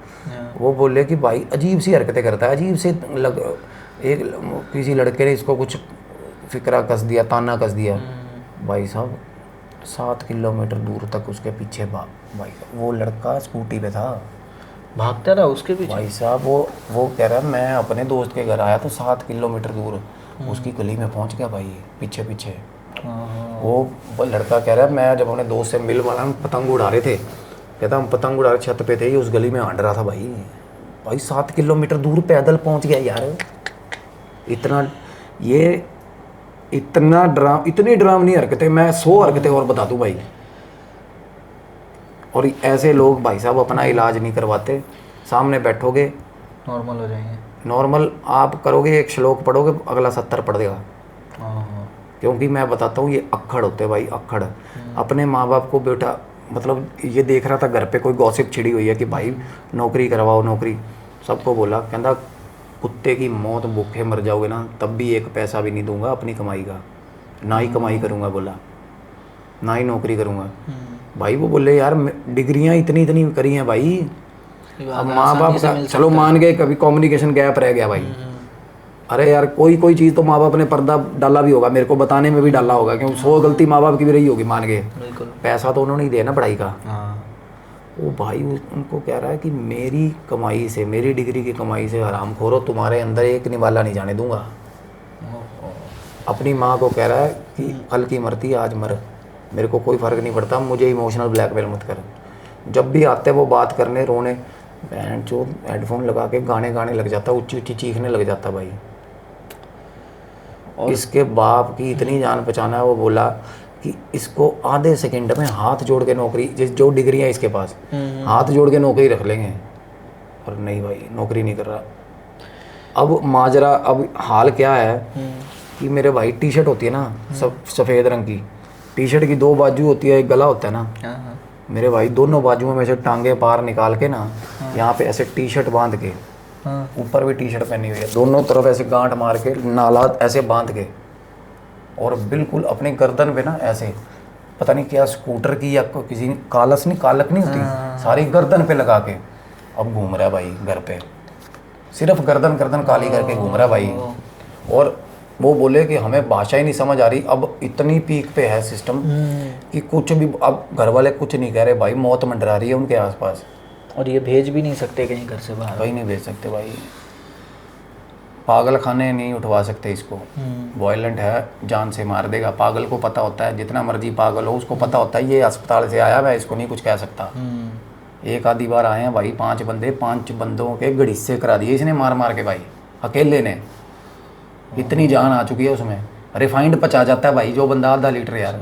A: वो बोले कि भाई अजीब सी हरकतें करता है, अजीब से एक किसी लड़के ने इसको कुछ फिक्रा कस दिया, ताना कस दिया। भाई साहब 7 किलोमीटर दूर तक उसके पीछे भाई वो लड़का स्कूटी पे था,
B: भागता रहा उसके पीछे।
A: भाई साहब वो कह रहा है मैं अपने दोस्त के घर आया तो 7 किलोमीटर दूर उसकी गली में पहुंच गया भाई, पीछे पीछे। वो लड़का कह रहा है मैं जब अपने दोस्त से मिल वाला हम पतंग उड़ा रहे थे, कहता हम पतंग उड़ा रहे छत पे थे, ये उस गली में हांड रहा था भाई 7 किलोमीटर दूर पैदल पहुंच गया यार। इतनी डरावनी हरकतें, मैं 100 हरकतें और बता दूं भाई। और ऐसे लोग भाई साहब अपना इलाज नहीं करवाते, सामने बैठोगे
B: नॉर्मल हो जाएंगे।
A: नॉर्मल आप करोगे, एक श्लोक पढ़ोगे, अगला 70 पढ़ देगा। क्योंकि मैं बताता हूँ ये अक्खड़ होते भाई, अक्खड़। अपने माँ बाप को बेटा मतलब ये देख रहा था घर पे कोई गॉसिप छिड़ी हुई है कि भाई नौकरी करवाओ नौकरी, सबको बोला, कहता कुत्ते की मौत भूखे मर जाओगे ना तब भी एक पैसा भी नहीं दूंगा अपनी कमाई का, ना ही कमाई करूँगा, बोला ना ही नौकरी करूँगा। भाई वो बोले यार डिग्रियां इतनी करी हैं भाई, अब माँ बाप का चलो मान गए कभी कम्युनिकेशन गैप रह गया भाई, अरे यार कोई चीज़ तो माँ बाप ने पर्दा डाला भी होगा, मेरे को बताने में भी डाला होगा, क्योंकि 100 गलती माँ बाप की भी रही होगी मान गए, पैसा तो उन्होंने ही दिया ना पढ़ाई का। वो भाई उनको कह रहा है कि मेरी कमाई से, मेरी डिग्री की कमाई से हराम खोरो तुम्हारे अंदर एक निवाला नहीं जाने दूंगा। अपनी माँ को कह रहा है कि कल की मरती आज मर, मेरे को कोई फ़र्क नहीं पड़ता, मुझे इमोशनल ब्लैकमेल मत कर। जब भी आते वो बात करने रोने, बहन जो हेडफोन लगा के गाने लग जाता, ऊँची चीखने लग जाता भाई। और इसके बाप की इतनी जान पहचाना है, वो बोला कि इसको आधे सेकंड में हाथ जोड़ के नौकरी, जो डिग्री है इसके पास, हाथ जोड़ के नौकरी रख लेंगे, पर नहीं भाई नौकरी नहीं कर रहा। अब माजरा, अब हाल क्या है कि मेरे भाई टी शर्ट होती है ना सब सफ़ेद रंग की, टी शर्ट की 2 बाजू होती है, एक गला होता है ना, मेरे भाई दोनों बाजुओं में से टांगे पार निकाल के ना, यहाँ पे ऐसे टी शर्ट बांध के, ऊपर भी टी शर्ट पहनी हुई है, दोनों तरफ ऐसे गांठ मार के नाला ऐसे बांध के, और बिल्कुल अपनी गर्दन पे ना ऐसे पता नहीं क्या स्कूटर की या किसी कालक नहीं होती, सारी गर्दन पे लगा के अब घूम रहा है भाई घर पे, सिर्फ गर्दन काली करके घूम रहा है भाई। और वो बोले कि हमें भाषा ही नहीं समझ आ रही, अब इतनी पीक पे है सिस्टम कि कुछ भी, अब घर वाले कुछ नहीं कह रहे भाई, मौत मंडरा रही है उनके आसपास,
B: और ये भेज भी नहीं सकते कहीं घर से बाहर,
A: कहीं नहीं भेज सकते भाई, पागल खाने नहीं उठवा सकते इसको, वायलेंट है, जान से मार देगा। पागल को पता होता है, जितना मर्जी पागल हो उसको पता होता है ये अस्पताल से आया, मैं इसको नहीं कुछ कह सकता। एक आधी बार आए हैं भाई 5 बंदे, 5 बंदों के गड़िस्से करा दिए इसने मार के भाई, अकेले ने, इतनी जान आ चुकी है उसमें, रिफाइंड पचा जाता है भाई जो बंदा आधा लीटर यार।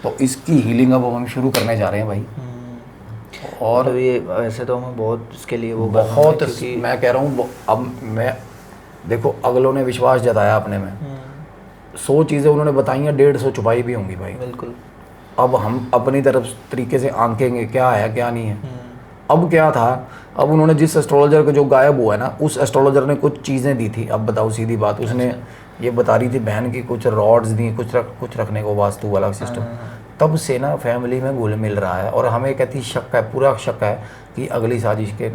A: तो इसकी हीलिंग अब हम शुरू करने जा रहे हैं भाई। और
B: तो ये वैसे तो हमें बहुत इसके लिए वो
A: बहुत, मैं कह रहा हूँ अब मैं देखो अगलों ने विश्वास जताया अपने में, 100 चीज़ें उन्होंने बताई हैं, 150 छुपाई भी होंगी भाई,
B: बिल्कुल।
A: अब हम अपनी तरफ तरीके से आंकेंगे क्या है क्या नहीं है। अब क्या था, अब उन्होंने जिस एस्ट्रोलॉजर को जो गायब हुआ है ना, उस एस्ट्रोलॉजर ने कुछ चीज़ें दी थी। अब बताओ सीधी बात, उसने ये बता रही थी बहन की कुछ रॉड्स दी, कुछ रखने को वास्तु वाला सिस्टम। तब से ना फैमिली में घुल मिल रहा है, और हमें कहती शक है, पूरा शक है कि अगली साजिश के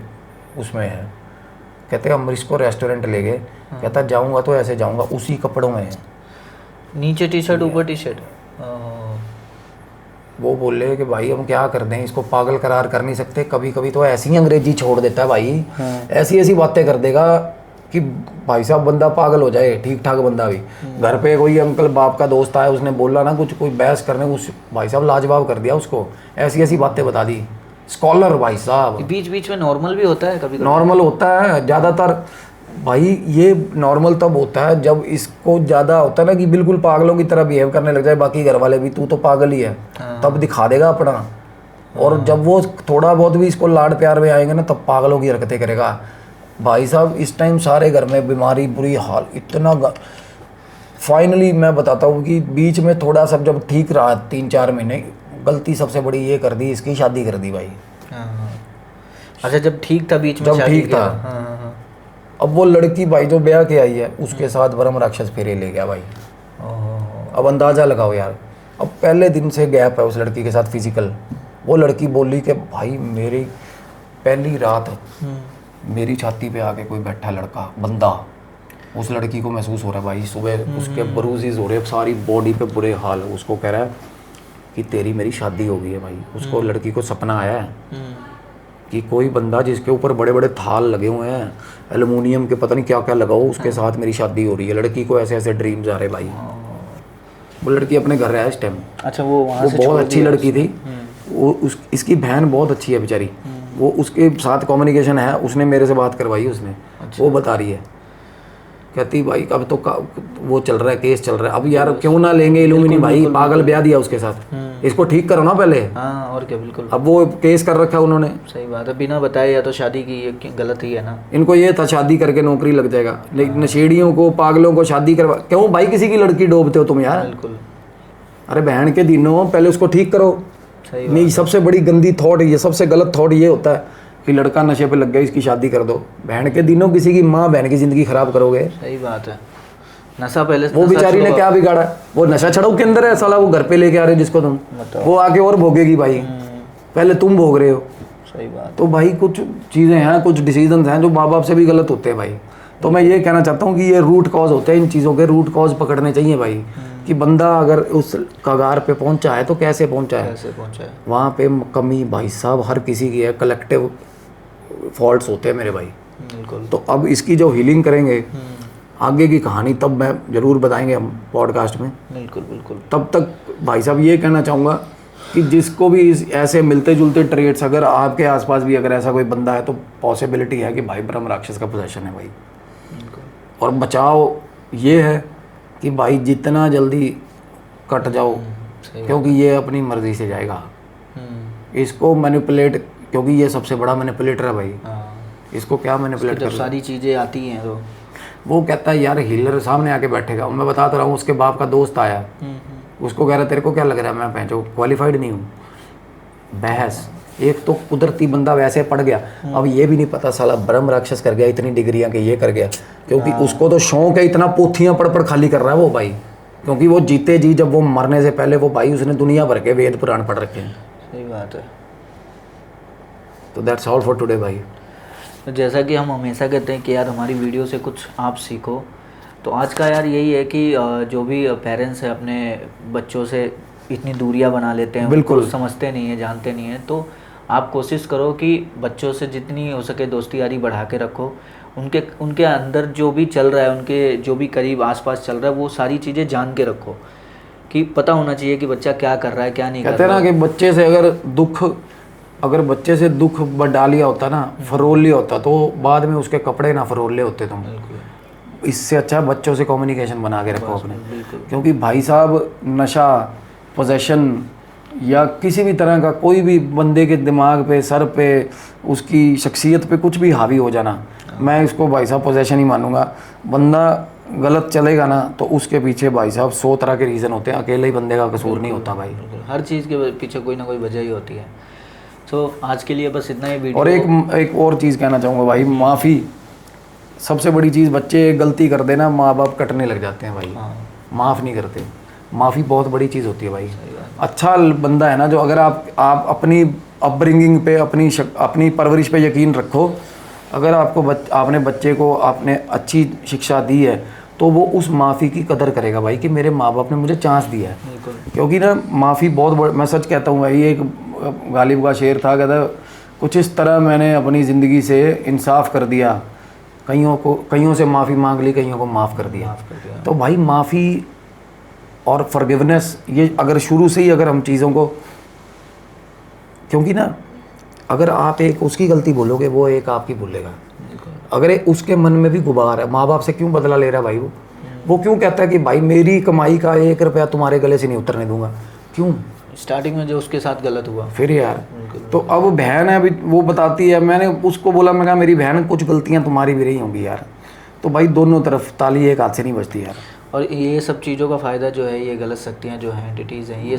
A: उसमें है। कहते अमरीश को रेस्टोरेंट ले गए, कहता जाऊँगा तो ऐसे जाऊँगा उसी कपड़ों में है,
B: नीचे टी शर्ट ऊपर टी शर्ट।
A: वो बोले कि भाई हम क्या कर दें, इसको पागल करार कर नहीं सकते, कभी कभी तो ऐसी ही अंग्रेजी छोड़ देता है भाई, ऐसी बातें कर देगा कि भाई साहब बंदा पागल हो जाए, ठीक ठाक बंदा भी। घर पे कोई अंकल बाप का दोस्त आया, उसने बोला ना कुछ, कोई बहस करने, उस भाई साहब लाजवाब कर दिया उसको, ऐसी बातें बता दी। स्कॉलर भाई साहब,
B: बीच बीच में नॉर्मल भी होता है, कभी
A: नॉर्मल होता है ज़्यादातर भाई, ये नॉर्मल तब होता है जब इसको ज़्यादा होता है ना कि बिल्कुल पागलों की तरह बिहेव करने लग जाए, बाकी घर वाले भी तू तो पागल ही है, तब दिखा देगा अपना। और जब वो थोड़ा बहुत भी इसको लाड प्यार में आएंगे ना, तब पागलों की हरकतें करेगा भाई साहब। इस टाइम सारे घर में बीमारी, बुरी हाल, इतना फाइनली मैं बताता हूँ कि बीच में थोड़ा सब जब ठीक रहा 3-4 महीने, गलती सबसे बड़ी ये कर दी, इसकी शादी कर दी भाई।
B: अच्छा, जब ठीक था बीच में,
A: जब ठीक था, अब वो लड़की भाई जो ब्याह के आई है उसके साथ ब्रह्म राक्षस फेरे ले गया भाई। अब अंदाज़ा लगाओ यार, अब पहले दिन से गैप है उस लड़की के साथ फिजिकल। वो लड़की बोली कि भाई पहली रात मेरी छाती पे आके कोई बैठा लड़का बंदा, उस लड़की को महसूस हो रहा है भाई, सुबह उसके ब्रूजेस हो रहे हैं, सारी बॉडी पे बुरे हाल, उसको कह रहा है कि तेरी मेरी शादी हो गई है भाई। उसको लड़की को सपना आया है कि कोई बंदा जिसके ऊपर बड़े बड़े थाल लगे हुए हैं, एल्युमिनियम के पता नहीं क्या क्या लगा हो, उसके साथ मेरी शादी हो रही है। लड़की को ऐसे ऐसे ड्रीम्स आ रहे भाई। वो लड़की अपने घर है इस टाइम।
B: अच्छा, वो वहाँ से
A: बहुत अच्छी लड़की थी वो, इसकी बहन बहुत अच्छी है बेचारी, वो उसके साथ कम्युनिकेशन है, उसने मेरे से बात करवाई उसने। वो बता रही है, कहती भाई अब तो वो चल रहा है, केस चल रहा है, अब यार क्यों ना लेंगे एल्यूमिनी भाई, पागल ब्याह दिया उसके साथ, इसको ठीक करो ना पहले।
B: हाँ, और क्या, बिल्कुल।
A: अब वो केस कर रखा है उन्होंने।
B: सही बात है, बिना बताए या तो शादी की, ये गलत ही है ना।
A: इनको ये था शादी करके नौकरी लग जाएगा, लेकिन नशेड़ियों को, पागलों को शादी करवा, क्यों भाई किसी की लड़की डोबते हो तुम यार।
B: बिल्कुल।
A: अरे बहन के दिनों पहले उसको ठीक करो।
B: सही
A: नहीं, सबसे बड़ी गंदी थॉट ये, सबसे गलत थॉट ये होता है कि लड़का नशे पे लग गया, इसकी शादी कर दो। बहन के दिनों किसी की माँ बहन की जिंदगी खराब करोगे।
B: सही बात है। नशा पहले,
A: वो बेचारी ने क्या बिगाड़ा, वो नशा छड़ाऊ के अंदर है साला, वो घर पे लेके आ रहे जिसको तुम, वो आके और भोगेगी भाई, पहले तुम भोग रहे हो।
B: सही बात।
A: तो भाई कुछ चीज़ें हैं, कुछ डिसीजंस हैं जो माँ बाप से भी गलत होते हैं भाई। तो मैं ये कहना चाहता हूँ कि ये रूट कॉज होते हैं, इन चीज़ों के रूट कॉज पकड़ने चाहिए भाई, कि बंदा अगर उस कगार पे पहुंचा है तो कैसे पहुंचा है, वहाँ पे कमी भाई साहब हर किसी की है, कलेक्टिव फॉल्ट्स होते हैं मेरे भाई।
B: बिल्कुल।
A: तो अब इसकी जो हीलिंग करेंगे, आगे की कहानी तब मैं ज़रूर बताएंगे हम पॉडकास्ट में।
B: बिल्कुल बिल्कुल।
A: तब तक भाई साहब ये कहना चाहूँगा कि जिसको भी ऐसे मिलते जुलते ट्रेड्स अगर आपके आसपास भी अगर ऐसा कोई बंदा है, तो पॉसिबिलिटी है कि भाई ब्रह्म राक्षस का पोजेशन है भाई। और बचाव ये है कि भाई जितना जल्दी कट जाओ, क्योंकि ये अपनी मर्जी से जाएगा। इसको मैनिपुलेट, क्योंकि ये सबसे बड़ा मैनिपुलेटर है भाई। इसको क्या मैनिपुलेट कर,
B: सारी चीज़ें आती हैं तो
A: वो कहता है यार हीलर सामने आके बैठेगा। मैं बता तो रहा हूँ, उसके बाप का दोस्त आया, उसको कह रहा तेरे को क्या लग रहा है मैं पहचो क्वालिफाइड नहीं हूँ। बहस, एक तो कुदरती बंदा वैसे पड़ गया, अब ये भी नहीं पता साला ब्रह्म राक्षस कर गया, इतनी डिग्रियां के ये कर गया, क्योंकि उसको तो शौक है, इतना पोथियां पढ़ पढ़ खाली कर रहा है वो भाई। क्योंकि वो जीते जी, जब वो मरने से पहले वो भाई उसने दुनिया भर के वेद पुराण पढ़ रखे हैं।
B: सही बात है।
A: तो दैट्स ऑल फॉर टुडे भाई।
B: तो जैसा कि हम हमेशा कहते हैं कि यार हमारी वीडियो से कुछ आप सीखो, तो आज का यार यही है कि जो भी पेरेंट्स है अपने बच्चों से इतनी दूरियां बना लेते हैं,
A: बिल्कुल
B: समझते नहीं है, जानते नहीं है, तो आप कोशिश करो कि बच्चों से जितनी हो सके दोस्ती यारी बढ़ा के रखो। उनके अंदर जो भी चल रहा है, उनके जो भी करीब आसपास चल रहा है, वो सारी चीज़ें जान के रखो, कि पता होना चाहिए कि बच्चा क्या कर रहा है, क्या नहीं कर रहा है।
A: कहते हैं ना कि बच्चे से अगर बच्चे से दुख बढ़ा लिया होता ना, फरोल लिया होता, तो बाद में उसके कपड़े ना फरोल ले होते तुम। इससे अच्छा बच्चों से कम्युनिकेशन बना के रखो अपने। क्योंकि भाई साहब नशा, पोजेशन या किसी भी तरह का कोई भी बंदे के दिमाग पे, सर पे, उसकी शख्सियत पे कुछ भी हावी हो जाना, मैं इसको भाई साहब पोजेशन ही मानूंगा। बंदा गलत चलेगा ना तो उसके पीछे भाई साहब 100 तरह के रीज़न होते हैं, अकेले ही बंदे का कसूर नहीं होता भाई।
B: हर चीज़ के पीछे कोई ना कोई वजह ही होती है। तो आज के लिए बस इतना ही वीडियो।
A: और एक और चीज़ कहना चाहूँगा भाई, माफ़ी सबसे बड़ी चीज़। बच्चे गलती कर देना, माँ बाप कटने लग जाते हैं भाई, माफ़ नहीं करते। माफ़ी बहुत बड़ी चीज़ होती है भाई। अच्छा बंदा है ना जो, अगर आप अपनी अपब्रिंगिंग पे, अपनी परवरिश पे यकीन रखो, अगर आपने बच्चे को आपने अच्छी शिक्षा दी है, तो वो उस माफ़ी की कदर करेगा भाई, कि मेरे माँ बाप ने मुझे चांस दिया है। क्योंकि ना माफ़ी बहुत बड़ा, मैं सच कहता हूँ भाई, एक गालिब का शेर था, कहता कुछ इस तरह मैंने अपनी ज़िंदगी से इंसाफ कर दिया, कईयों से माफ़ी मांग ली, कईयों को माफ़ कर दिया। तो भाई माफ़ी और फॉरगिवनेस, ये अगर शुरू से ही अगर हम चीज़ों को, क्योंकि ना अगर आप एक उसकी गलती बोलोगे, वो एक आपकी भूलेगा। अगर उसके मन में भी गुबार है, माँ बाप से क्यों बदला ले रहा है भाई, वो क्यों कहता है कि भाई मेरी कमाई का 1 रुपया तुम्हारे गले से नहीं उतरने दूंगा, क्यों?
B: स्टार्टिंग में जो उसके साथ गलत हुआ
A: फिर यार। तो अब बहन है, अभी वो बताती है, मैंने उसको बोला, मैं कहा मेरी बहन कुछ गलतियाँ तुम्हारी भी रही होंगी यार। तो भाई दोनों तरफ ताली एक हाथ से नहीं बजती यार।
B: और ये सब चीज़ों का फ़ायदा जो है, ये गलत शक्तियाँ जो हैं, एंटिटीज़ हैं, ये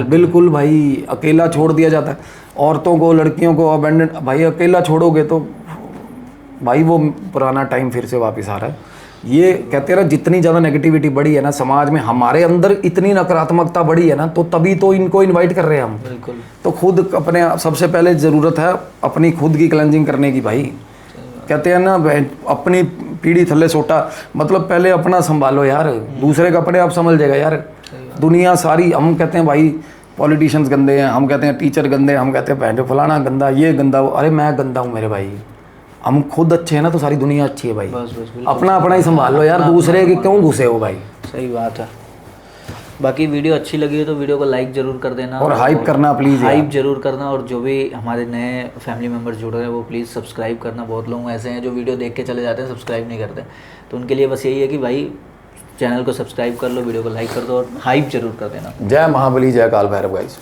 A: बिल्कुल भाई, अकेला छोड़ दिया जाता है औरतों को, लड़कियों को। अबेंडन भाई, अकेला छोड़ोगे तो भाई वो पुराना टाइम फिर से वापस आ रहा है। ये कहते हैं ना, जितनी ज़्यादा नेगेटिविटी बढ़ी है ना समाज में, हमारे अंदर इतनी नकारात्मकता बढ़ी है ना, तो तभी तो इनको इनवाइट कर रहे हैं हम।
B: बिल्कुल।
A: तो खुद अपने सबसे पहले ज़रूरत है अपनी खुद की क्लेंजिंग करने की भाई। कहते हैं ना, अपनी पीढ़ी थल्ले सोटा, मतलब पहले अपना संभालो यार, दूसरे का अपने आप समझ जाएगा यार। दुनिया सारी, हम कहते हैं भाई पॉलिटिशियंस गंदे हैं, हम कहते हैं टीचर गंदे हैं, हम कहते हैं बहन फलाना गंदा, ये गंदा, अरे मैं गंदा हूँ मेरे भाई? हम खुद अच्छे हैं ना तो सारी दुनिया अच्छी है भाई।
B: बस बिल्कुल।
A: अपना अपना ही संभाल लो यार, दूसरे के क्यों घुसे हो भाई।
B: सही बात है। बाकी वीडियो अच्छी लगी है तो वीडियो को लाइक जरूर कर देना,
A: और हाइप करना प्लीज़,
B: हाइप जरूर करना। और जो भी हमारे नए फैमिली मेम्बर्स जुड़ रहे हैं वो प्लीज़ सब्सक्राइब करना। बहुत लोग ऐसे हैं जो वीडियो देख के चले जाते हैं, सब्सक्राइब नहीं करते, तो उनके लिए बस यही है कि भाई चैनल को सब्सक्राइब कर लो, वीडियो को लाइक कर दो और हाइप जरूर कर देना।
A: जय महाबली, जय काल भैरव गाइस।